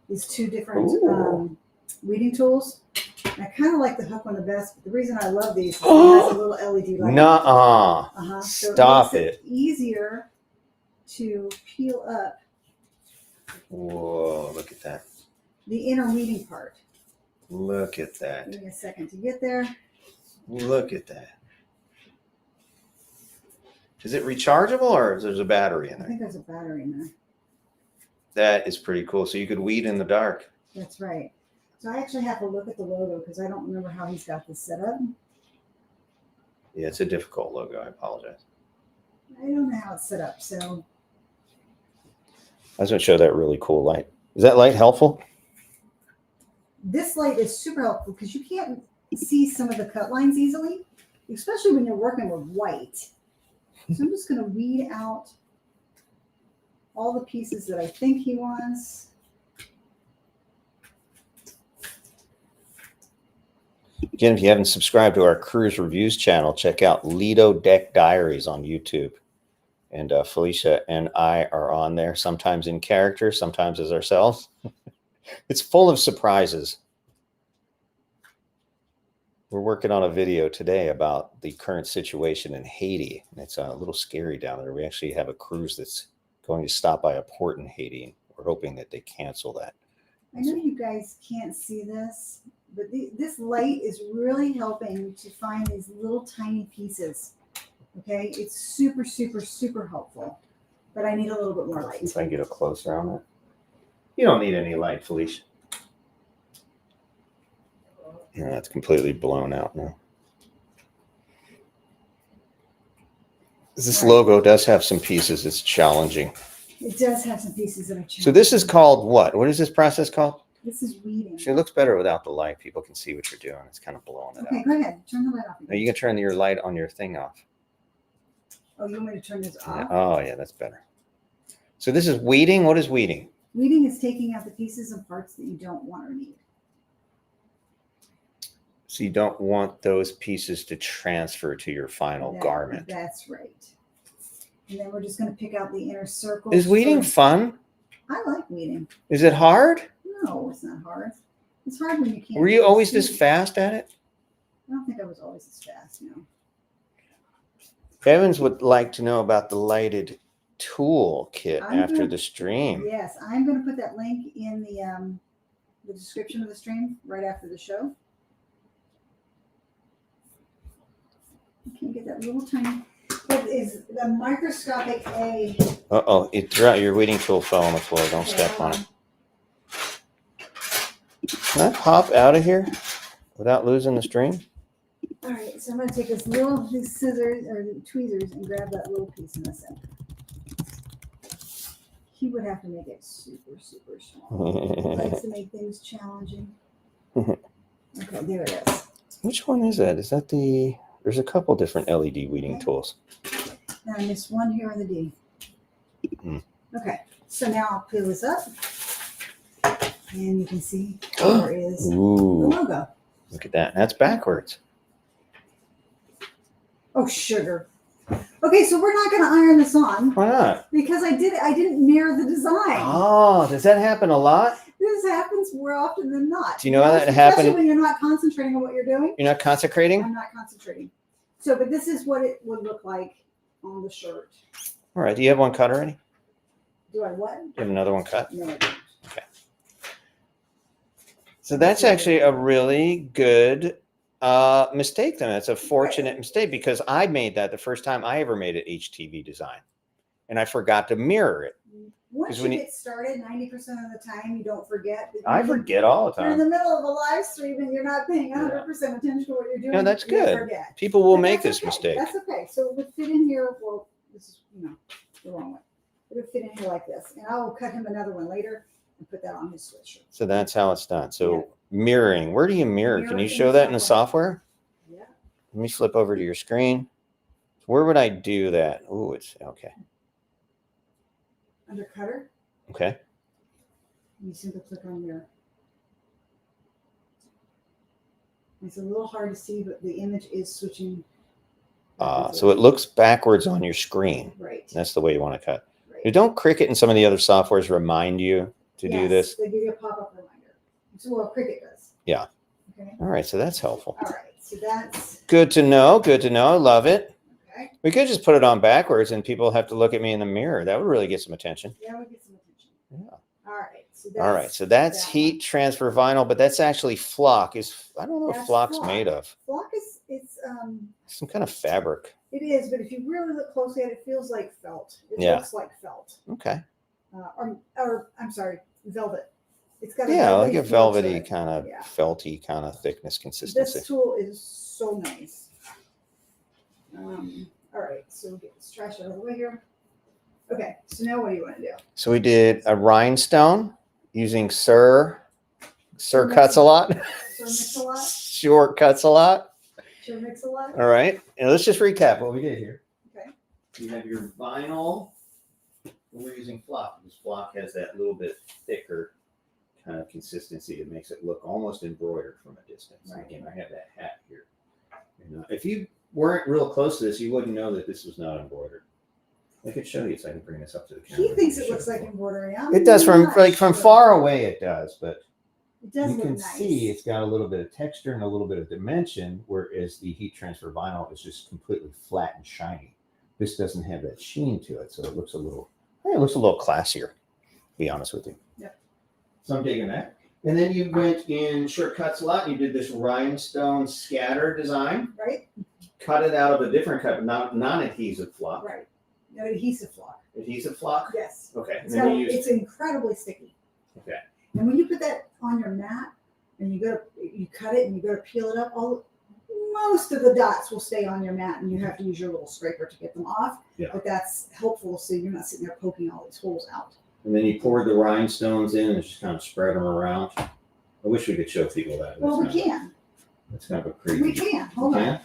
these two different weeding tools. And I kind of like the hook one the best, but the reason I love these is it has a little LED light. Nuh-uh. So Stop it makes it easier to peel up Whoa, look at that. the inner weeding part. Look at that. Give me a second to get there. Look at that. Is it rechargeable or is there a battery in I there? think there's a battery in there. That is pretty cool. So you could weed in the dark. That's right. So I actually have to look at the logo because I don't remember how he's got this set up. Yeah, it's a difficult logo. I apologize. I don't know how it's set up. So I was going to show that really cool light. Is that light helpful? this light is super helpful because you can't see some of the cut lines easily, especially when you're working with white. So I'm just going to weed out all the pieces that I think he wants. Again, if you haven't subscribed to our cruise reviews channel, check out Lido Deck Diaries on YouTube. And Felicia and I are on there, sometimes in character, sometimes as ourselves. It's full of surprises. We're working on a video today about the current situation in Haiti. And it's a little scary down there. We actually have a cruise that's going to stop by a port in Haiti. We're hoping that they cancel that. I know you guys can't see this, but this light is really helping to find these little tiny pieces. Okay, it's super, super, super helpful, but I need a little bit more light. If I can get up closer on that. You don't need any light, Felicia. Yeah, that's completely blown out now. This logo does have some pieces that's challenging. It does have some pieces that are challenging. So this is called what? What is this process called? This is weeding. Actually, it looks better without the light. People can see what you're doing. It's kind of blowing it Okay, out. go ahead. Turn the light off. Now you can turn your light on your thing off. Oh, you want me to turn this Yeah. off? Oh, yeah, that's better. So this is weeding. What is weeding? Weeding is taking out the pieces and parts that you don't want or need. So you don't want those pieces to transfer to your final garment. That's right. And then we're just going to pick out the inner circle. Is weeding fun? I like weeding. Is it hard? No, it's not hard. It's hard when you can't. Were you always see. this fast at it? I don't think I was always this fast, no. Evans would like to know about the lighted tool kit I'm after good. the stream. Yes, I'm going to put that link in the description of the stream right after the show. You can get that little tiny. That is the microscopic A. Uh-oh, it threw out your weeding tool fell on the floor. Don't step on it. Can I pop out of here without losing the stream? All right, so I'm going to take these scissors or tweezers and grab that little piece in the center. He would have to make it super, super small. He likes to make things challenging. Okay, there it is. Which one is that? Is that the... There's a couple different LED weeding tools. Now I missed one here on the D. Hmm. Okay, so now I'll peel this up. And you can see there is the Ooh, logo. look at that. That's backwards. Oh, sugar. Okay, so we're not going to iron this on Why not? because I didn't mirror the design. Oh, does that happen a lot? This happens more often than not. Do you know how that Especially happened? when you're not concentrating on what you're doing. You're not consecrating? I'm not concentrating. So, but this is what it would look like on the shirt. All right. Do you have one cut already? Do I what? You have another one cut? No, I don't. So that's actually a really good mistake then. That's a fortunate mistake because I made that the first time I ever made an HTV design. And I forgot to mirror it. Once when you you- get started, 90% of the time, you don't forget. That I forget all the You're in time. the middle of a live stream and you're not paying 100% attention to what you're doing. No, that's you good. Forget. People will But make that's this okay. mistake. That's okay. So it would fit in here. Well, this is, the wrong way. It would fit in here like this. And I will cut him another one later and put that on his sweatshirt. So that's how it's done. So mirroring. Where do you mirror? Can Mirror you in show the that in the software? Yeah. Let me flip over to your screen. Where would I do that? Oh, it's okay. Under cutter, Okay. you simply click on mirror. It's a little hard to see, but the image is switching. So it looks backwards on your screen. Right. That's the way you want to cut. Right. Now, don't Cricut and some of the other softwares remind you to do Yes, this? They give you a pop-up reminder. So, well, Cricut does. Yeah. Okay. All right. So that's helpful. All right. So that's Good to know. Good to know. Love it. okay. We could just put it on backwards and people have to look at me in the mirror. That would really get some attention. Yeah, we get some attention. Yeah. All right. So All right. So that's that heat transfer vinyl, but that's actually flock. I don't know what That's flock's flock. made of. Flock is Some kind of fabric. it is, but if you really look closely at it, it feels like felt. It Yeah. looks like felt. Okay. Or I'm sorry, velvet. It's got Yeah, like a feel to velvety it. kind of Yeah. felty kind of thickness consistency. This tool is so nice. All right, so we'll get this trash out of the way here. Okay, so now what do you want to do? So we did a rhinestone using Sir cuts a lot. Sir Mix-a-Lot? Short cuts a lot. Sure mix a lot? All right. And let's just recap what we did here. Okay. You have your vinyl. We're using flock because flock has that little bit thicker kind of consistency that makes it look almost embroidered from a distance. And Right. again, I have that hat here. And, if you weren't real close to this, you wouldn't know that this was not embroidered. I could show you so I can bring this up to the camera. He thinks it looks like embroidery. It does from not from sure. far away. It does, but It does you look can nice. see it's got a little bit of texture and a little bit of dimension, whereas the heat transfer vinyl is just completely flat and shiny. This doesn't have that sheen to it, so it looks a little classier. To be honest with you. Yep. So I'm digging that. And then you went in shortcuts a lot. And you did this rhinestone scatter design, Right? cut it out of a different type of non-adhesive flock. Right. No adhesive flock. Adhesive flock? Yes. Okay. And It's, then you it's used, incredibly sticky. okay. And when you put that on your mat and you cut it and you go to peel it up, most of the dots will stay on your mat and you have to use your little scraper to get them off. Yeah. But that's helpful so you're not sitting there poking all these holes out. And then you poured the rhinestones in and just kind of spread them around. I wish we could show people that. Well, we That's kind of- can. That's kind of a We creepy. can. Hold on. Yeah.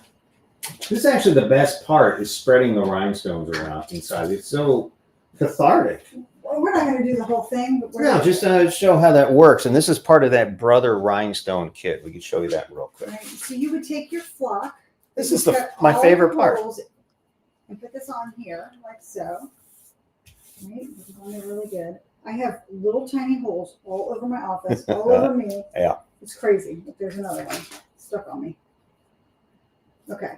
This is actually the best part is spreading the rhinestones around inside. It's so cathartic. Well, we're not going to do the whole thing, but we're No, gonna- just show how that works. And this is part of that Brother Rhinestone kit. We could show you that real quick. Right. So you would take your flock. This you is cut my all favorite the part. holes And put this on here, like so. Right, this is on there really good. I have little tiny holes all over my office, all over me. Yeah. It's crazy. But there's another one stuck on me. Okay.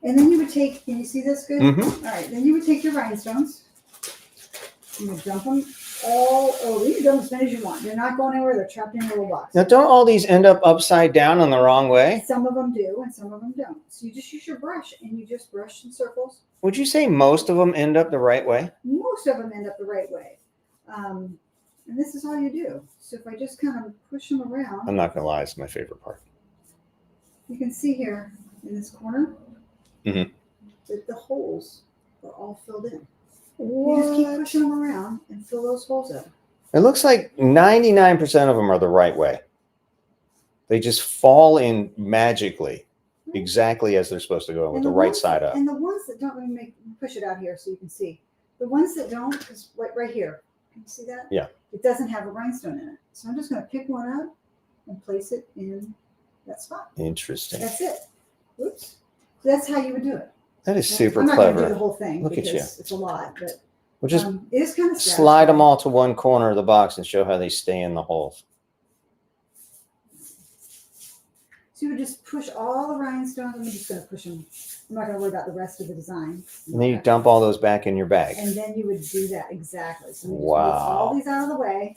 And then you would take, can you see this good? Mhm. All right, then you would take your rhinestones. You would dump them all over. You can dump as many as you want. They're not going anywhere. They're trapped in a little box. Now, don't all these end up upside down on the wrong way? Some of them do, and some of them don't. So you just use your brush, and you just brush in circles. Would you say most of them end up the right way? Most of them end up the right way. And this is all you do. So if I just kind of push them around, I'm not going to lie, it's my favorite part. you can see here in this corner Mhm. that the holes are all filled in. You just keep pushing them around and fill those holes up. It looks like 99% of them are the right way. They just fall in magically, exactly as they're supposed to go, with And the the right ones- side up. And the ones that don't, let me push it out here so you can see. The ones that don't, is right here. Can you see that? Yeah. It doesn't have a rhinestone in it. So I'm just going to pick one up and place it in that spot. Interesting. That's it. Whoops. So that's how you would do it. That is super I'm not going to do the clever. whole thing Look at because you. it's a lot, but We'll just it is kind of slide them all to one corner of the box and show how they stay in the holes. So you would just push all the rhinestones. I'm just going to push them. I'm not going to worry about the rest of the design. And then you dump all those back in your bag. And then you would do that exactly. So you just Wow. move all these out of the way.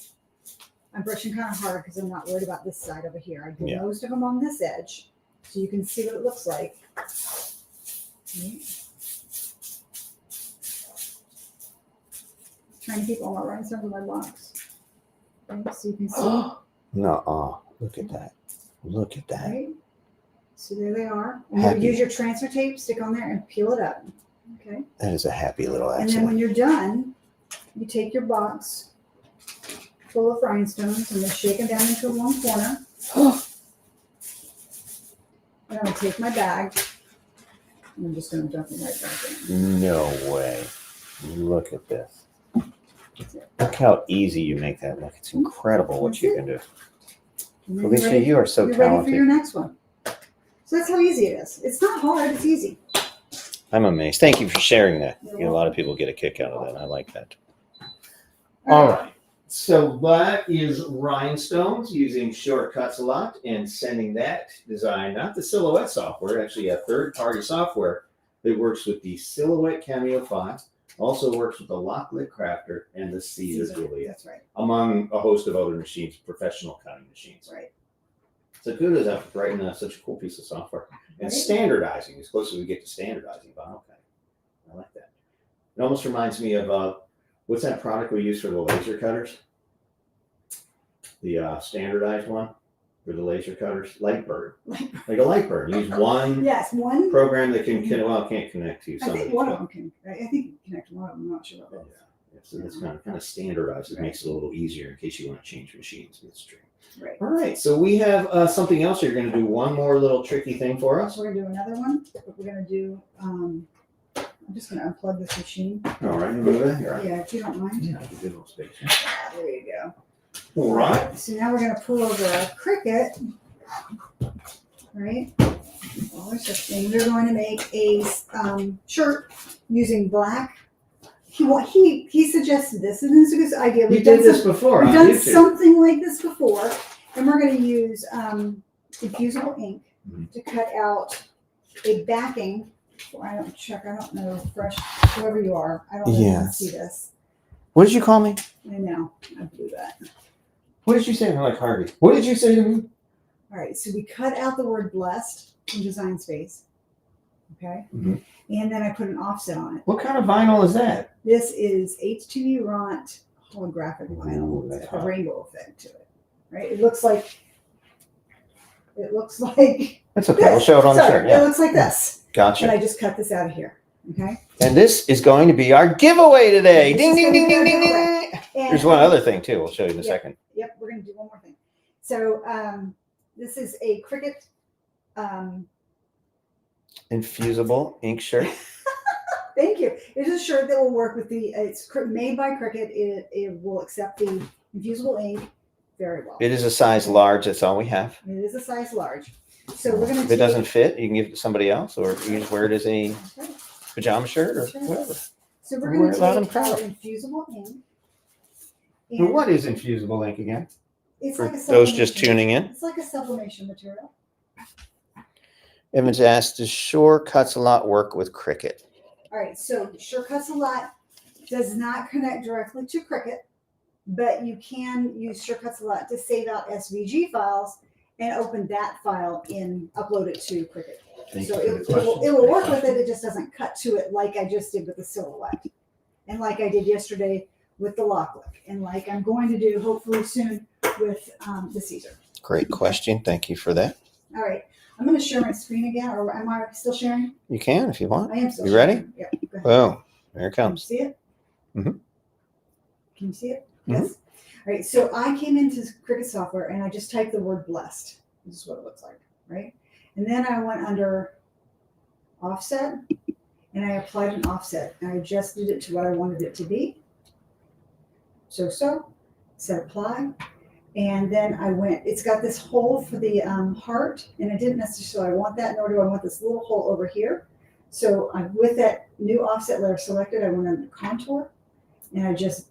I'm brushing kind of hard because I'm not worried about this side over here. I do Yeah. most of them on this edge, so you can see what it looks like. Okay. Trying to keep all my rhinestones in my box. Okay, so you can see. No, look at that. Look at that. Right? So there they are. And you Happy. would use your transfer tape, stick on there, and peel it up. Okay. That is a happy little And then accident. when you're done, you take your box full of rhinestones and then shake them down into one corner. And I'm going to take my bag and I'm just going to dump them right back in. No way. Look at this. Look how easy you make that look. It's incredible what you can do. And then Felicia, you are so you're ready for talented. your next one. So that's how easy it is. It's not hard, it's easy. I'm amazed. Thank you for sharing that. You're You know, a lot of people get a kick out of that. I like that. All All right. So that is rhinestones, using shortcuts a lot and sending that design, not the Silhouette software, actually a third-party software that works with the Silhouette Cameo 5, also works with the Locklit Crafter and the Caesar, That's right. among a host of other machines, professional cutting machines. Right. So kudos out for writing such a cool piece of software and Right. standardizing as close as we get to standardizing vinyl cutting. I like that. It almost reminds me of what's that product we use for the laser cutters? The standardized one for the laser cutters, Lightbird. Like a Lightbird. Use one Yes, one. program that can't connect to I some think these, one of but- them can. I think you can connect one of them. I'm not sure about that. Yeah, so that's kind of standardized. It makes it a little easier in case you want to change machines midstream. Right. All right, so we have something else. You're going to do one more little tricky thing for us. So we're gonna do another one, but we're gonna do. I'm just gonna unplug this machine. All right, move it here. Yeah, if you don't mind. Yeah, a good little space. There you go. All right. So now we're gonna pull over our Cricut. Right. And we're going to make a shirt using black. He suggested this, and this is a good idea. We did this before We've on done YouTube. something like this before, and we're going to use infusible ink to cut out a backing. Well, I don't know, fresh, whoever you are. I don't know if you can Yes. see this. What did you call me? I know, I blew that. What did you say? I'm like Harvey. What did you say to me? All right, so we cut out the word blessed in design space. Okay. Mhm. And then I put an offset on it. What kind of vinyl is that? This is H2 Ront holographic Ooh, vinyl. that's It's got a hot. rainbow effect to it. Right? It looks like That's okay. We'll show it on the sorry, shirt. it Yeah. looks like this. And Gotcha. I just cut this out of here. Okay. And this is going to be our giveaway today. This Ding, is ding, gonna ding, be our ding, ding, giveaway. ding. And, There's one other thing too. We'll show you in a Yeah. second. Yep, we're gonna do one more thing. So this is a Cricut. Infusible ink shirt. Thank you. It's a shirt that will work with it's made by Cricut. It will accept the infusible ink very well. It is a size large. That's all we have. It is a size large. So we're gonna If it doesn't fit, you can give it to somebody else, or you can just wear it as a Okay. pajama shirt or Sure. whatever. So we're We're going to loud and take our proud. infusible ink. But and what is infusible ink again? it's For like a those just sublimation- tuning in. It's like a sublimation material. Evans asked, does Sure Cuts a Lot work with Cricut? All right, so Sure Cuts a Lot does not connect directly to Cricut, but you can use Sure Cuts a Lot to save out SVG files and open that file and upload it to Cricut. Thank So you for the it will work with it. It just doesn't cut to it like I just did with the silhouette, and like I did yesterday with the lock look, and like I'm going to do hopefully soon with the Caesar. Great question. Thank you for that. All right, I'm going to share my screen again, or am I still sharing? You can if you want. I am still You sharing. ready? Yeah. Go ahead. Boom. There it Can you comes. see it? Mhm. Can you see it? Mhm. Yes. All right. So I came into Cricut software and I just typed the word blessed. This is what it looks like, right? And then I went under offset and I applied an offset and I adjusted it to what I wanted it to be. So, said apply. And then I went, it's got this hole for the heart, and I didn't necessarily want that, nor do I want this little hole over here. So with that new offset layer selected, I went under contour, and I just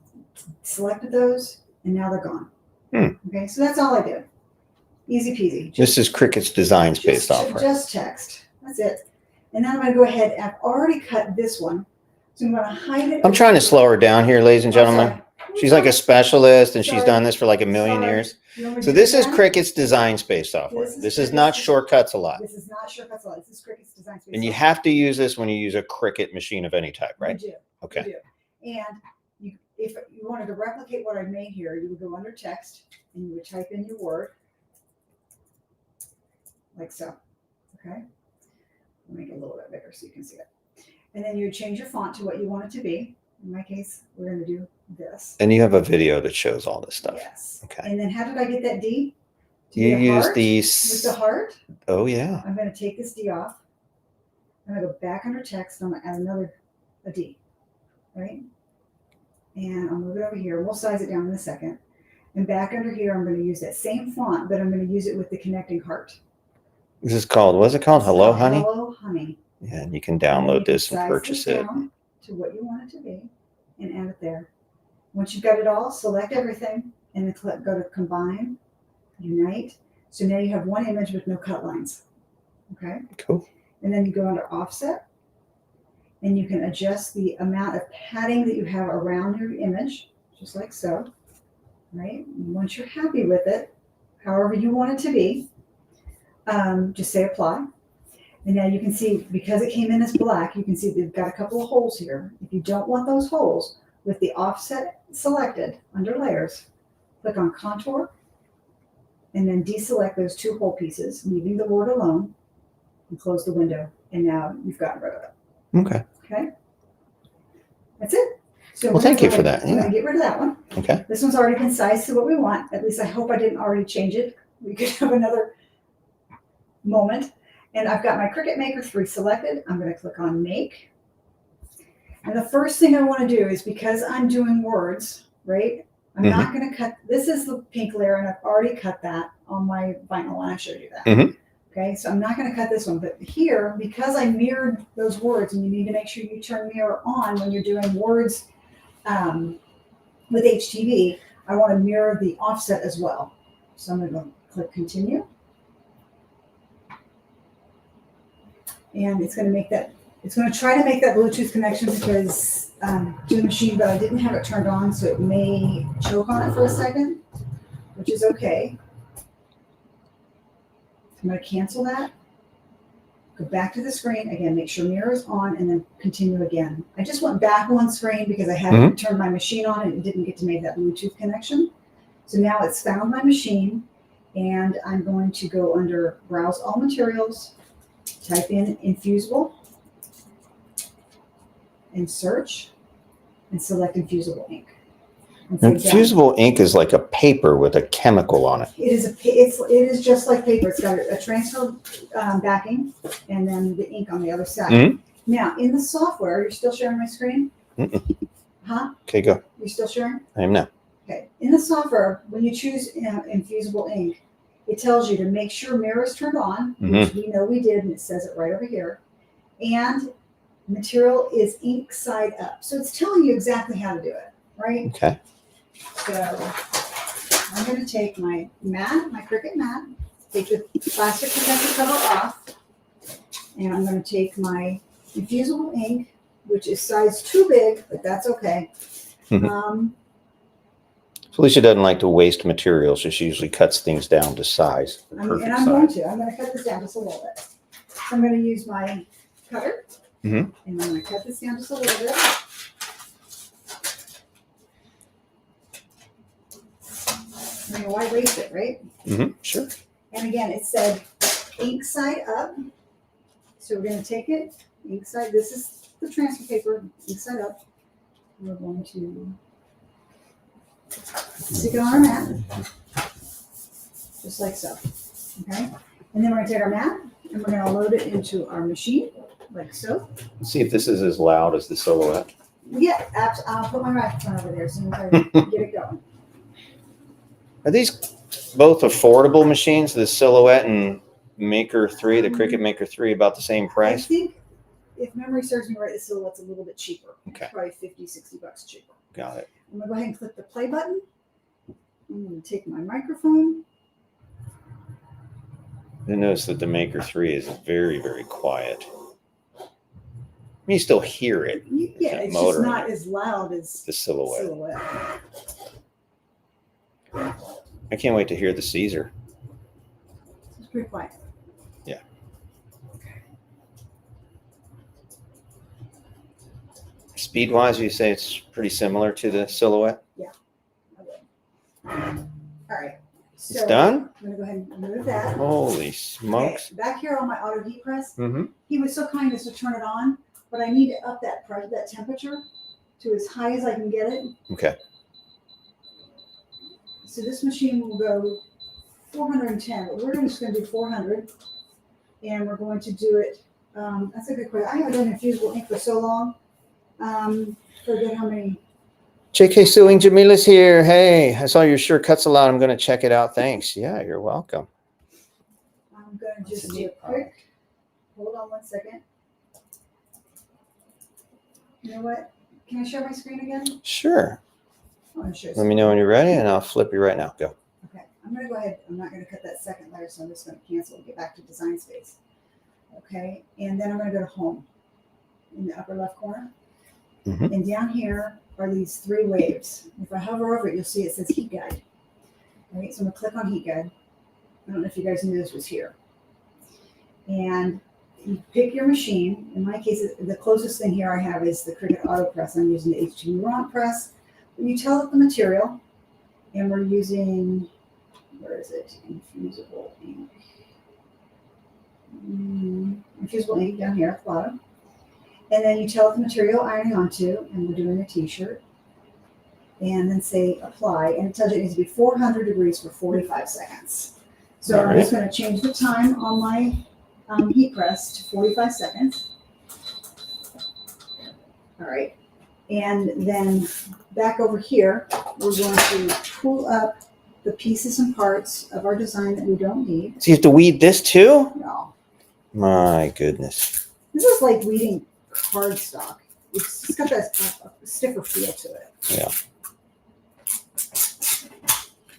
selected those, and now they're gone. Okay, so that's all I did. Easy peasy. This is Cricut's design space software. Just text. That's it. And then I'm going to go ahead. I've already cut this one, so I'm going to hide it. I'm trying to slow her down here, ladies and gentlemen. Sorry. She's like a specialist and she's Sorry. done this for like a million Sorry. years. You want me to So do this it is again? Cricut's design space software. This is not Sure Cuts a Lot. This is not Sure Cuts a Lot. This is Cricut's design space. And you software. have to use this when you use a Cricut machine of any type, right? You do. Okay. You do. And if you wanted to replicate what I made here, you would go under text and you would type in your word like so. Okay. I'll make it a little bit bigger so you can see it. And then you would change your font to what you want it to be. In my case, we're going to do this. And you have a video that shows all this stuff. Yes. Okay. And then how did I get that D? To You be a use heart. these. With the heart. Oh, yeah. I'm going to take this D off. I'm going to go back under text. And I'm going to add another D. Right? And I'll move it over here. We'll size it down in a second. And back under here, I'm going to use that same font, but I'm going to use it with the connecting heart. This is called, what's it called? It's Hello, called honey? Hello, honey. Yeah, and you can And then download you can this and size purchase this it. down to what you want it to be and add it there. Once you've got it all, select everything and then go to combine, unite. So now you have one image with no cut lines. Okay. Cool. And then you go under offset and you can adjust the amount of padding that you have around your image, just like so. Right. And once you're happy with it, however you want it to be, just say apply. And now you can see, because it came in as black, you can see they've got a couple of holes here. If you don't want those holes, with the offset selected under layers, click on contour, and then deselect those two hole pieces, leaving the word alone, and close the window. And now you've gotten rid of it. Okay. Okay? That's it. So Well, thank you for that. I'm going Yeah. to get rid of that one. Okay. This one's already been sized to what we want. At least I hope I didn't already change it. We could have another moment. And I've got my Cricut Maker 3 selected. I'm going to click on Make. And the first thing I want to do is, because I'm doing words, right? I'm not going to cut. This is the pink layer, and I've already cut that on my vinyl when I showed you that. Mhm. Okay, so I'm not going to cut this one. But here, because I mirrored those words, and you need to make sure you turn mirror on when you're doing words with HTV, I want to mirror the offset as well. So I'm going to go click Continue. And it's going to make that, it's going to try to make that Bluetooth connection because to the machine, but I didn't have it turned on, so it may choke on it for a second, which is okay. I'm going to cancel that. Go back to the screen again, make sure mirror is on, and then continue again. I just went back one screen because I hadn't turned my machine on and it didn't get to make that Bluetooth connection. So now it's found my machine, and I'm going to go under Browse All Materials, type in Infusible, and search, and select Infusible ink. And say done. Infusible ink is like a paper with a chemical on it. It is just like paper. It's got a transfer backing, and then the ink on the other side. Mhm. Now in the software, you're still sharing my screen? Huh? Okay, go. You're still sharing? I am now. Okay. In the software, when you choose Infusible ink, it tells you to make sure mirror is turned on, which we know we did, and it says it right over here. And material is ink side up. So it's telling you exactly how to do it, right? Okay. So I'm going to take my mat, my Cricut mat, take the plastic protector cover off, And I'm going to take my infusible ink, which is size too big, but that's okay. Felicia doesn't like to waste material, so she usually cuts things down to size. I'm going to cut this down just a little bit. So I'm going to use my cutter, and I'm going to cut this down just a little bit. I mean, why waste it, right? Sure. And again, it said ink side up. So we're going to take it, ink side, this is the transfer paper, ink side up. We're going to stick it on our mat, just like so, okay? And then we're going to take our mat, and we're going to load it into our machine, like so. Let's see if this is as loud as the Silhouette. Yeah, I'll put my microphone over there as soon as I get it going. Are these both affordable machines, the Silhouette and Maker 3, the Cricut Maker 3, about the same I price? think, if memory serves me right, the Silhouette's a little bit cheaper. Okay. Probably $50-$60 cheaper. Got it. I'm going to go ahead and click the play button. I'm going to take my microphone. I notice that the Maker 3 is very, very quiet. I mean, you still hear it. Yeah, it's just not as loud as the Silhouette. Silhouette. I can't wait to hear the Caesar. It's pretty quiet. Yeah. Speed-wise, you say it's pretty similar to the Silhouette? Yeah. All right. So It's done? I'm going to go ahead and remove that. Holy smokes. Okay, back here on my auto heat press, Mm-hmm. he was so kind as to turn it on, but I need to up that temperature to as high as I can get it. Okay. So this machine will go 410, but we're just going to do 400, and we're going to do it. That's a good question. I haven't done infusible ink for so long. Forget how many. JK Suing Jamila's here. Hey, I saw your shirt cuts a lot. I'm going to check it out. Thanks. Yeah, you're welcome. I'm going to just do a quick. Hold on 1 second. You know what? Can I share my screen again? Sure. I want to show you. Let me know when you're ready, and I'll flip you right now. Go. Okay, I'm going to go ahead. I'm not going to cut that second layer, so I'm just going to cancel and get back to design space. Okay, and then I'm going to go to home in the upper left corner. And down here are these 3 waves. If I hover over it, you'll see it says heat guide. All right, so I'm going to click on heat guide. I don't know if you guys knew this was here. And you pick your machine. In my case, the closest thing here I have is the Cricut Auto Press. I'm using the HG Murant press. You tell it the material, and we're using, where is it? Infusible ink. Infusible ink down here at the bottom. And then you tell it the material ironing onto, and we're doing a t-shirt. And then say apply, and it tells you it needs to be 400 degrees for 45 seconds. So I'm just going to change the time on my heat press to 45 seconds. All right. And then back over here, we're going to pull up the pieces and parts of our design that we don't need. So you have to weed this too? No. My goodness. This is like weeding cardstock. It's got that stiffer feel to it. Yeah.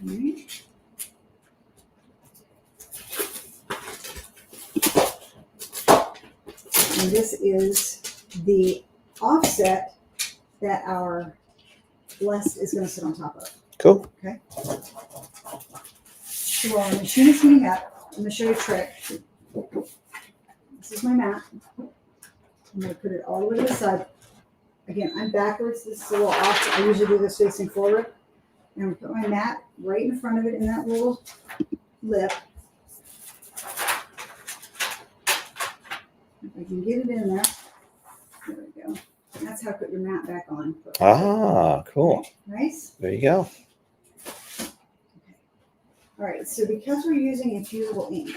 Okay. And this is the offset that our blessed is going to sit on top of. Cool. Okay. So while the machine is heating up, I'm going to show you a trick. This is my mat. I'm going to put it all the way to the side. Again, I'm backwards. This is a little off. I usually do this facing forward. And I'm going to put my mat right in front of it in that little lip. If I can get it in there. There we go. That's how to put your mat back on. Ah, cool. Okay, nice. There you go. Okay. All right, so because we're using infusible ink,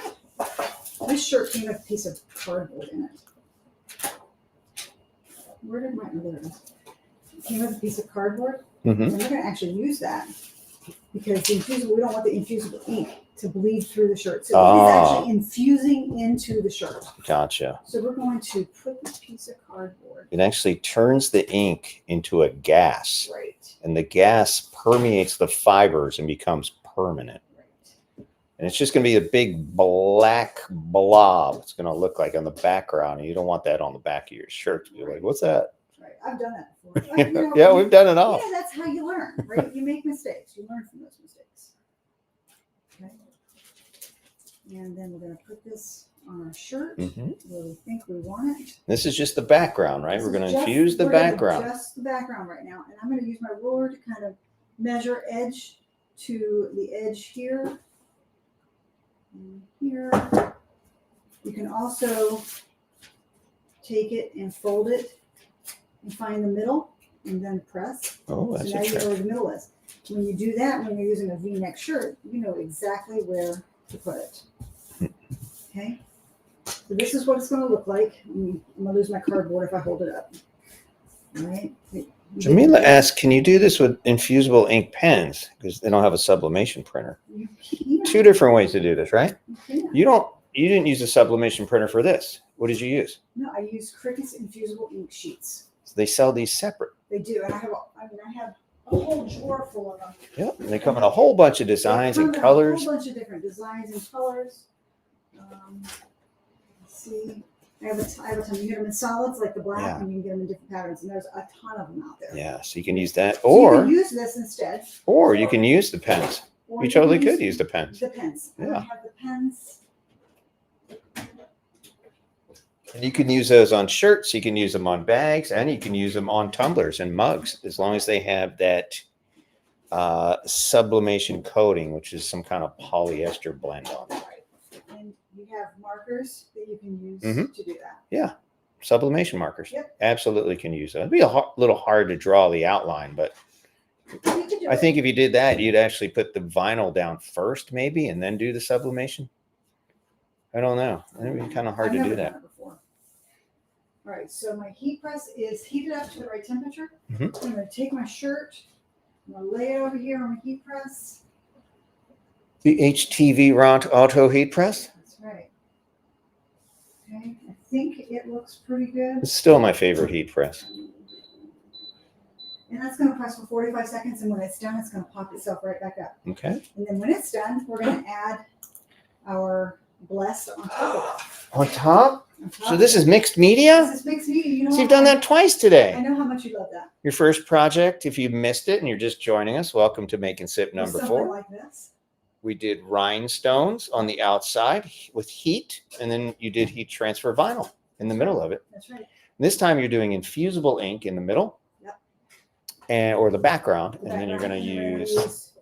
this shirt came with a piece of cardboard in it. Where did my other? It came with a piece of cardboard. And we're going to actually use that because the infusible, we don't want the infusible ink to bleed through the shirt. So it is actually infusing into the shirt. Gotcha. So we're going to put this piece of cardboard. It actually turns the ink into a gas. Right. And the gas permeates the fibers and becomes permanent. Right. And it's just going to be a big black blob. It's going to look like on the background. And you don't want that on the back of your shirt. You're like, what's that? Right. I've done that before. You know, Yeah, we've done it all. Yeah, that's how you learn, right? You make mistakes. You learn from those mistakes. Okay. And then we're going to put this on our shirt where we think we want it. This is just the background, right? We're going to infuse the background. Just the background right now. And I'm going to use my ruler to kind of measure edge to the edge here. And here. You can also take it and fold it and find the middle and then press. Oh, that's so now you know where the middle is. When you do that, when you're using a V-neck shirt, you know exactly where to put it. Okay. So this is what it's going to look like. I'm going to lose my cardboard if I hold it up. All right. Jamila asked, can you do this with infusible ink pens? Because they don't have a sublimation printer. You can. Two different ways to do this, right? You can. You didn't use a sublimation printer for this. What did you use? No, I use Cricut's Infusible ink sheets. So they sell these separate. They do, and I have a whole drawer full of them. Yep. And they come in a whole bunch of designs and A colors. whole bunch of different designs and colors. Let's see. I have a ton. You can get them in solids like the black, Yeah. and you can get them in different patterns, and there's a ton of them out there. Yeah, so you can use that, So you or can use this instead. you can use the pens. Or You can totally could use the pens. The pens. I Yeah. don't have the pens. And you can use those on shirts, you can use them on bags, and you can use them on tumblers and mugs, as long as they have that sublimation coating, which is some kind of polyester blend on it. Right. And you have markers that you can use to do that. Yeah, sublimation markers. Yep. Absolutely can use that. It'd be a little hard to draw the outline, but You can do I it. think if you did that, you'd actually put the vinyl down first, maybe, and then do the sublimation. I don't know. It'd be kind of hard I've to never do done that. it before. All right, so my heat press is heated up to the right temperature. I'm going to take my shirt, I'm going to lay it over here on the heat press. The HTV Auto Heat Press. That's right. Okay, I think it looks pretty good. It's still my favorite heat press. And that's going to press for 45 seconds, and when it's done, it's going to pop itself right back up. Okay. And then when it's done, we're going to add our blessed on top of On top? it. On top So this is mixed media? This is mixed media. You know So you've what? done that twice I today. know how much you love that. Your first project, if you missed it and you're just joining us, welcome to Make and Sip number Something 4. like this. We did rhinestones on the outside with heat, and then you did heat transfer vinyl in the middle of it. That's right. This time you're doing infusible ink in the middle, Yep. or the background, The and then you're going to background, and then use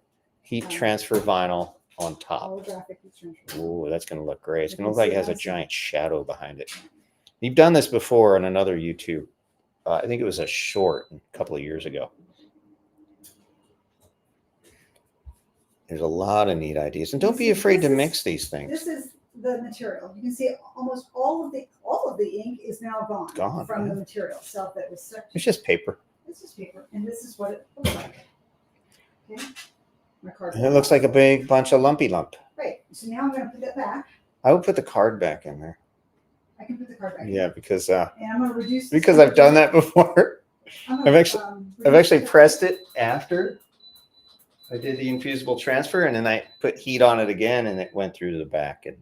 heat transfer vinyl on top. holographic heat transfer. Ooh, that's going to look great. It's You going to can look like see it has a that. giant shadow behind it. You've done this before on another YouTube. I think it was a short a couple of years ago. There's a lot of neat ideas, and don't be afraid to mix these things. This is the material. You can see almost all of the ink is now gone from the material itself that was such. It's just paper. This is paper, and this is what it looks like. Okay, my card. And it looks like a big bunch of lumpy lump. Right. So now I'm going to put that back. I would put the card back in there. I can put the card back. Yeah, because In. And I'm going to reduce. this because I've done that before. I'm I've gonna, actually reduce pressed it after I did the infusible transfer, and then I put heat on it again, and it went through to the back, and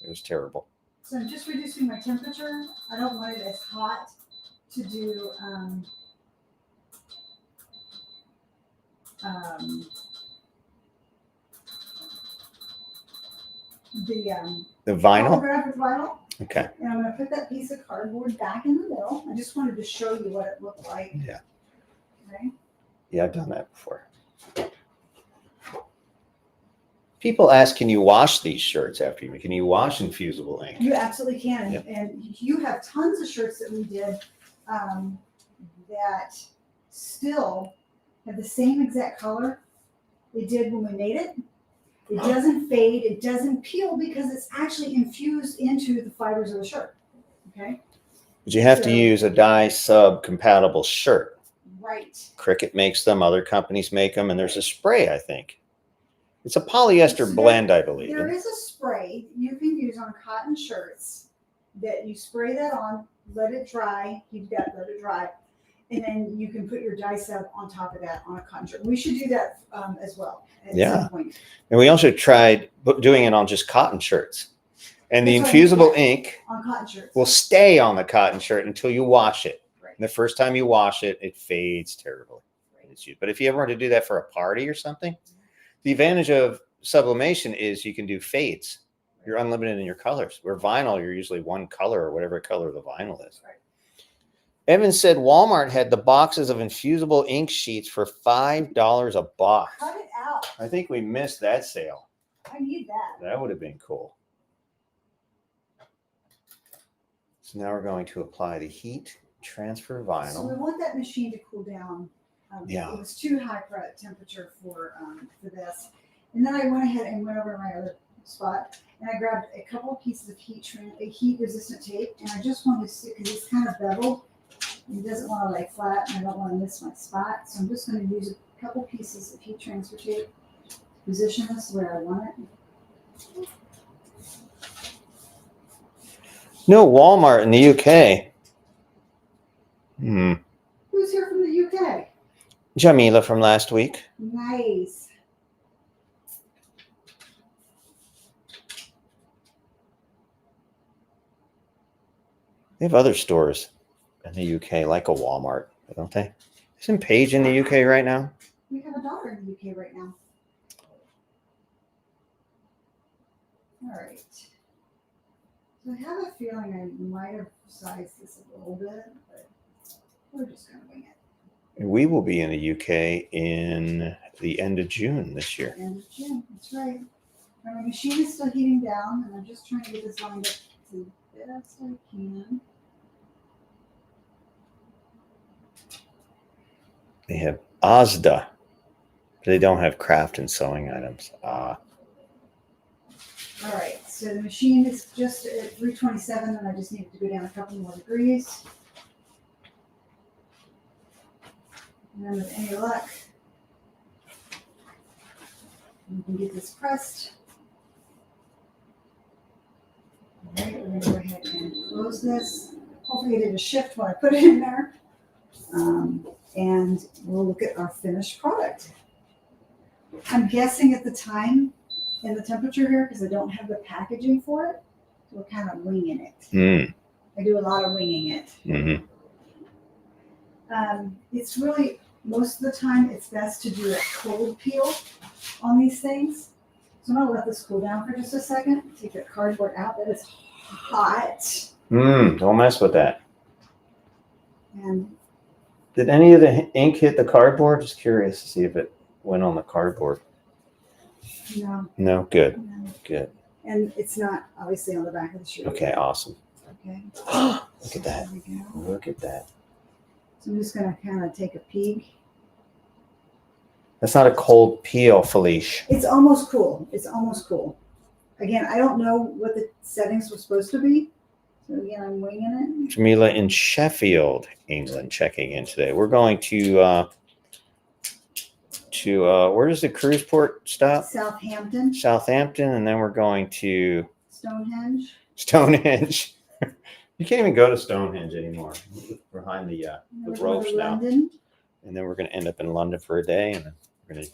it was terrible. So I'm just reducing my temperature. I don't want it as hot to do The vinyl. holographic vinyl. Okay. And I'm going to put that piece of cardboard back in the middle. I just wanted to show you what it looked like. Yeah. Okay. Yeah, I've done that before. People ask, can you wash these shirts after you? Can you wash infusible ink? You absolutely can. Yep. And you have tons of shirts that we did that still have the same exact color they did when we made it. It doesn't fade. It doesn't peel because it's actually infused into the fibers of the shirt. Okay. But you have to So- use a dye sub compatible shirt. Right. Cricut makes them. Other companies make them. And there's a spray, I think. It's a polyester blend, I believe. There is a spray you can use on cotton shirts that you spray that on, let it dry, heat it up, let it dry. And then you can put your dye sub on top of that on a cotton shirt. We should do that as well at Yeah. some point. And we also tried doing it on just cotton shirts. And the That's what I infusible mean, ink on cotton shirts. will stay on the cotton shirt until you wash it. Right. And the first time you wash it, it fades terribly. Right. But if you ever want to do that for a party or something, the advantage of sublimation is you can do fades. You're unlimited in your colors. Where vinyl, you're usually one color or whatever color the vinyl is. Right. Evan said Walmart had the boxes of infusible ink sheets for $5 a box. Cut it out. I think we missed that sale. I need that. That would have been cool. So now we're going to apply the heat transfer vinyl. So we want that machine to cool down. Yeah. It was too high for a temperature for this. And then I went ahead and went over to my other spot and I grabbed a couple of pieces of heat resistant tape, and I just wanted to see, because it's kind of beveled. It doesn't want to lay flat, and I don't want to miss my spot. So I'm just going to use a couple pieces of heat transfer tape, position this where I want it. No Walmart in the UK. Who's here from the UK? Jamila from last week. Nice. They have other stores in the UK, like a Walmart, don't they? Isn't Paige in the UK right now? We have a daughter in the UK right now. All right. So I have a feeling I might have sized this a little bit, but we're just going to wing it. We will be in the UK in the end of June this year. End of June, that's right. And my machine is still heating down, and I'm just trying to get this lined up to the best I can. They have Asda, but they don't have craft and sewing items. All right, so the machine is just at 327, and I just needed to go down a couple more degrees. And then with any luck, we can get this pressed. All right, we're going to go ahead and close this. Hopefully it didn't shift when I put it in there. And we'll look at our finished product. I'm guessing at the time and the temperature here, because I don't have the packaging for it, we're kind of winging it. I do a lot of winging it. It's really, most of the time, it's best to do a cold peel on these things. So I'm going to let this cool down for just a second. Take the cardboard out. That is hot. Don't mess with that. And did any of the ink hit the cardboard? Just curious to see if it went on the cardboard. no, No, good, no. good. And it's not obviously on the back of the shirt. Okay, awesome. Okay. Look at that. There we go. Look at that. So I'm just going to kind of take a peek. That's not a cold peel, Felicia. It's almost cool. It's almost cool. Again, I don't know what the settings were supposed to be. So again, I'm winging it. Jamila in Sheffield, England, checking in today. We're going to where does the cruise port stop? Southampton, Southampton, and then we're going to Stonehenge. Stonehenge. You can't even go to Stonehenge anymore. We're behind the We're going ropes to now. London. And then we're going to end up in London for a day, and then we're going to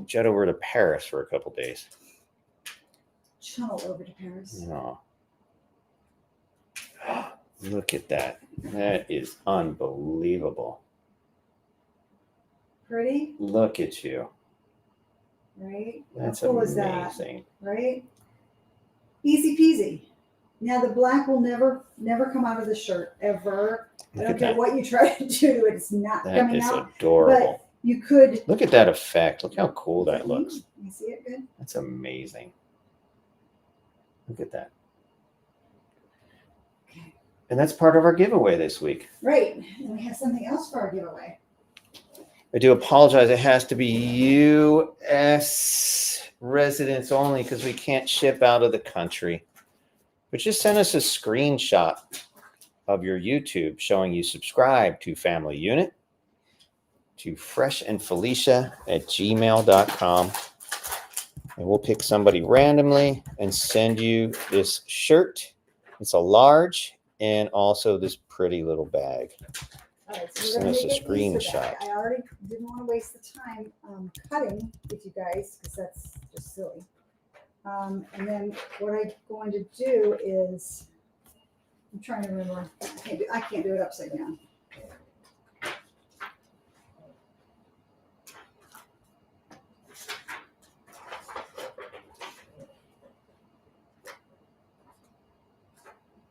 jet over to Paris for a couple days. Channel over to Paris. Oh. Look at that. That is unbelievable. Pretty, Look at you. right? That's How cool is that, amazing. right? Easy peasy. Now the black will never come out of the shirt ever. I Look don't at care that. what you try to do, it's not That coming is out. adorable. But you could. Look at that effect. Look how cool that looks. You see it good? That's amazing. Look at that. Okay. And that's part of our giveaway this week. Right. And we have something else for our giveaway. I do apologize. It has to be U.S. residents only because we can't ship out of the country. But just send us a screenshot of your YouTube showing you subscribe to Family Unit, to freshandfelicia@gmail.com. And we'll pick somebody randomly and send you this shirt. It's a large and also this pretty little bag. All right, so Send we're us going a to make these screenshot. back. I already didn't want to waste the time cutting with you guys because that's just silly. And then what I'm going to do is, I'm trying to remember. I can't do it upside down.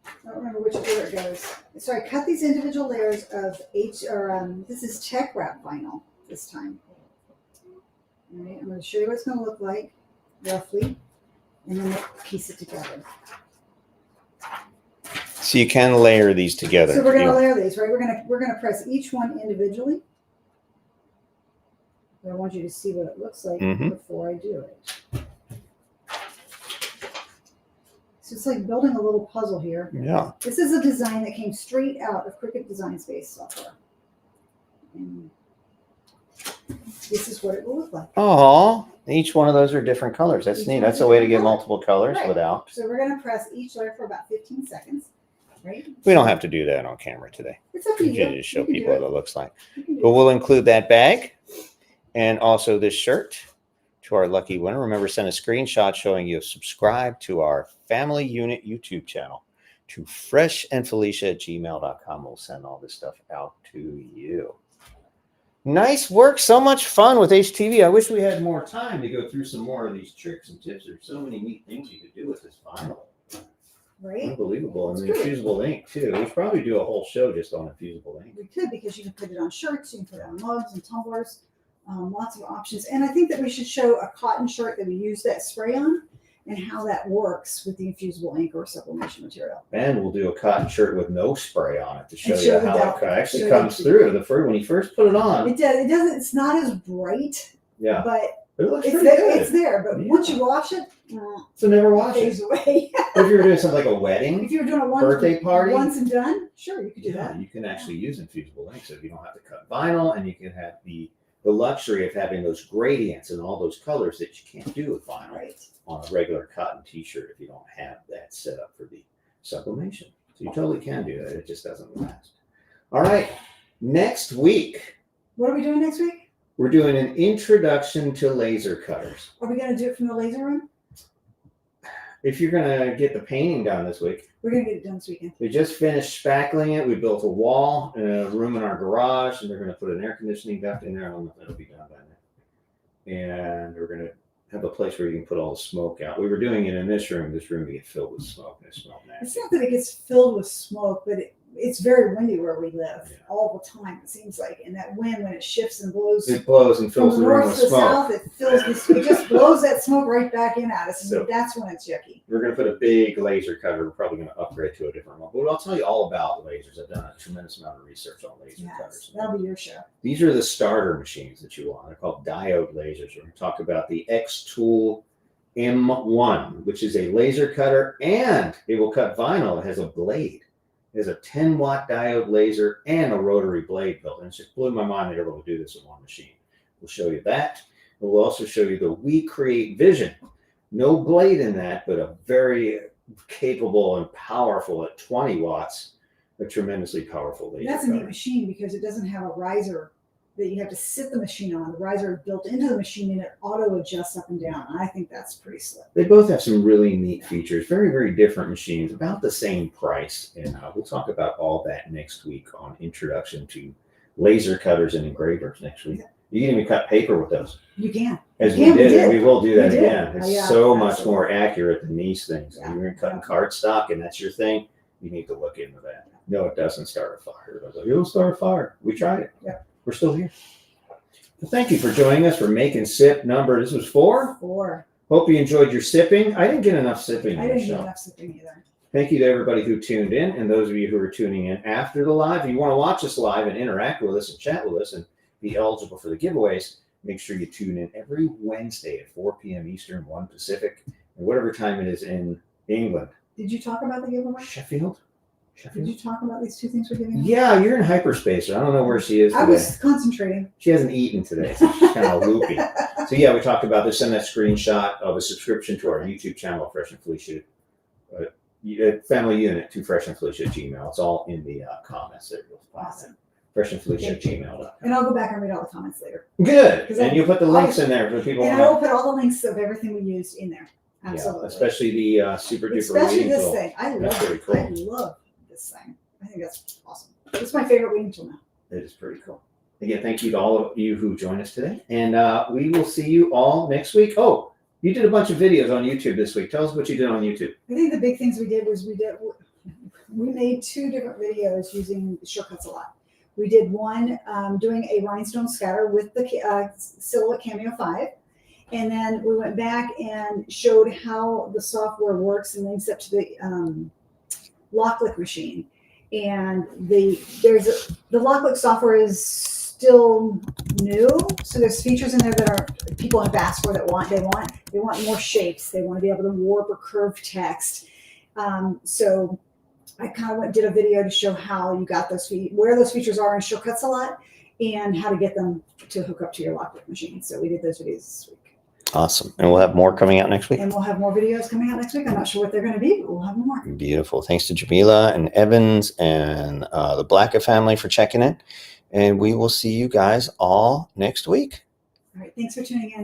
I don't remember which order it goes. So I cut these individual layers of this is tech wrap vinyl this time. All right, I'm going to show you what it's going to look like roughly, and then we'll piece it together. So you can layer these together. So we're going to layer these, right? We're going to press each one individually. But I want you to see what it looks like before I do it. So it's like building a little puzzle here. Yeah. This is a design that came straight out of Cricut Design Space software. And this is what it will look like. Oh, each one of those are different colors. That's neat. That's a way to get multiple colors without. So we're going to press each layer for about 15 seconds, right? We don't have to do that on camera today. It's up to We you. can just show You can do people it. what it looks like. You can do But it. we'll include that bag and also this shirt to our lucky winner. Remember, send a screenshot showing you have subscribed to our Family Unit YouTube channel to freshandfelicia@gmail.com. We'll send all this stuff out to you. Nice work. So much fun with HTV. I wish we had more time to go through some more of these tricks and tips. There's so many neat things you could do with this vinyl. Right? Unbelievable. And the It's good. infusible ink, too. We should probably do a whole show just on infusible ink. We could, because you can put it on shirts, you can put it on mugs and tumblers, lots of options. And I think that we should show a cotton shirt that we use that spray on and how that works with the infusible ink or sublimation material. And we'll do a cotton shirt with no spray on it to show And you show the how doubt- it actually show comes you- through. When you first put it on, It does. It doesn't. It's not as bright, yeah, but it looks it's pretty there. good. It's there. But Yeah. once you wash it, So never it wash it. fades away. If you were doing something like a wedding, If you were doing a birthday party, once and done, sure, you could do that. you can actually use infusible ink, so you don't have to cut vinyl, and you can have the luxury of having those gradients and all those colors that you can't do with vinyl Right. on a regular cotton t-shirt if you don't have that set up for the sublimation. So you totally can do that. It just doesn't last. All right. Next week, What are we doing next week? we're doing an introduction to laser cutters. Are we going to do it from the laser room? If you're going to get the painting done this week, We're going to get it done this weekend. we just finished spackling it. We built a wall in a room in our garage, and they're going to put an air conditioning duct in there. I don't know if that'll be done by then. And we're going to have a place where you can put all the smoke out. We were doing it in this room to get filled with smoke, and it smelled It's nasty. not that it gets filled with smoke, but it's very windy where we live Yeah. all the time, it seems like. And that wind, when it shifts and blows It blows and from fills the the room north with to the smoke. south, it just blows that smoke right back in at us. And So- that's when it's yucky. We're going to put a big laser cutter. We're probably going to upgrade to a different one. But I'll tell you all about lasers. I've done a tremendous amount of research on laser Yes, cutters. that'll be your show. These are the starter machines that you want. They're called diode lasers. We're going to talk about the X-Tool M1, which is a laser cutter, and it will cut vinyl. It has a blade. It has a 10-watt diode laser and a rotary blade built. And it just blew my mind they're able to do this in one machine. We'll show you that. And we'll also show you the We Create Vision. No blade in that, but a very capable and powerful at 20 watts, a tremendously powerful laser That's a neat cutter. machine because it doesn't have a riser that you have to sit the machine on. The riser is built into the machine and it auto adjusts up and down. I think that's pretty slick. They both have some really neat features, very, very different machines, about the same price. And we'll talk about all that next week on Introduction to Laser Cutters and Engravers next week. You can even cut paper with those. You can. As Yeah, we we did, and did. we will do that We did. again. It's Oh, yeah, so much absolutely. more accurate than these things. Yeah. If you're cutting cardstock and that's your thing, you need to look into that. No, it doesn't start a fire. I was like, it'll start a fire. We tried it. Yeah. We're still here. Well, thank you for joining us for Making Sip number. This was 4. 4. Hope you enjoyed your sipping. I didn't get enough sipping I on the didn't get show. enough sipping either. Thank you to everybody who tuned in and those of you who are tuning in after the live. If you want to watch us live and interact with us and chat with us and be eligible for the giveaways, make sure you tune in every Wednesday at 4 p.m. Eastern, 1 Pacific, and whatever time it is in England. Did you talk about the giveaway? Sheffield? Did you talk about these 2 things we're giving away? Yeah, you're in hyperspace. I don't know where she is today. I was concentrating. She hasn't eaten today, so she's kind of loopy. So yeah, we talked about this. Send that screenshot of a subscription to our YouTube channel, Fresh and Felicia, Family Unit to Fresh and Felicia Gmail. It's all in the comments there. You'll find Awesome. it. freshandfelicia@gmail.com. And I'll go back and read all the comments later. Good. 'Cause And you put the links in there for people. And I will put all the links of everything we used in there. Absolutely. Yeah, especially the super duper Especially weeding this tool. thing. I That's love pretty it. cool. I love this thing. I think that's awesome. It's my favorite weeding tool now. It is pretty cool. Again, thank you to all of you who joined us today. And we will see you all next week. Oh, you did a bunch of videos on YouTube this week. Tell us what you did on YouTube. I think the big things we did was we made 2 different videos using shortcuts a lot. We did one doing a rhinestone scatter with the Silhouette Cameo 5. And then we went back and showed how the software works and links up to the lock lick machine. And the lock lick software is still new, so there's features in there that are people have asked for that they want more shapes. They want to be able to warp or curve text. So I kind of did a video to show how you got those where those features are in shortcuts a lot, and how to get them to hook up to your lock lick machine. So we did those videos this week. Awesome. And we'll have more coming out next week. And we'll have more videos coming out next week. I'm not sure what they're going to be, but we'll have more. Beautiful. Thanks to Jamila and Evans and the Blacka family for checking in. And we will see you guys all next week. All right. Thanks for tuning in.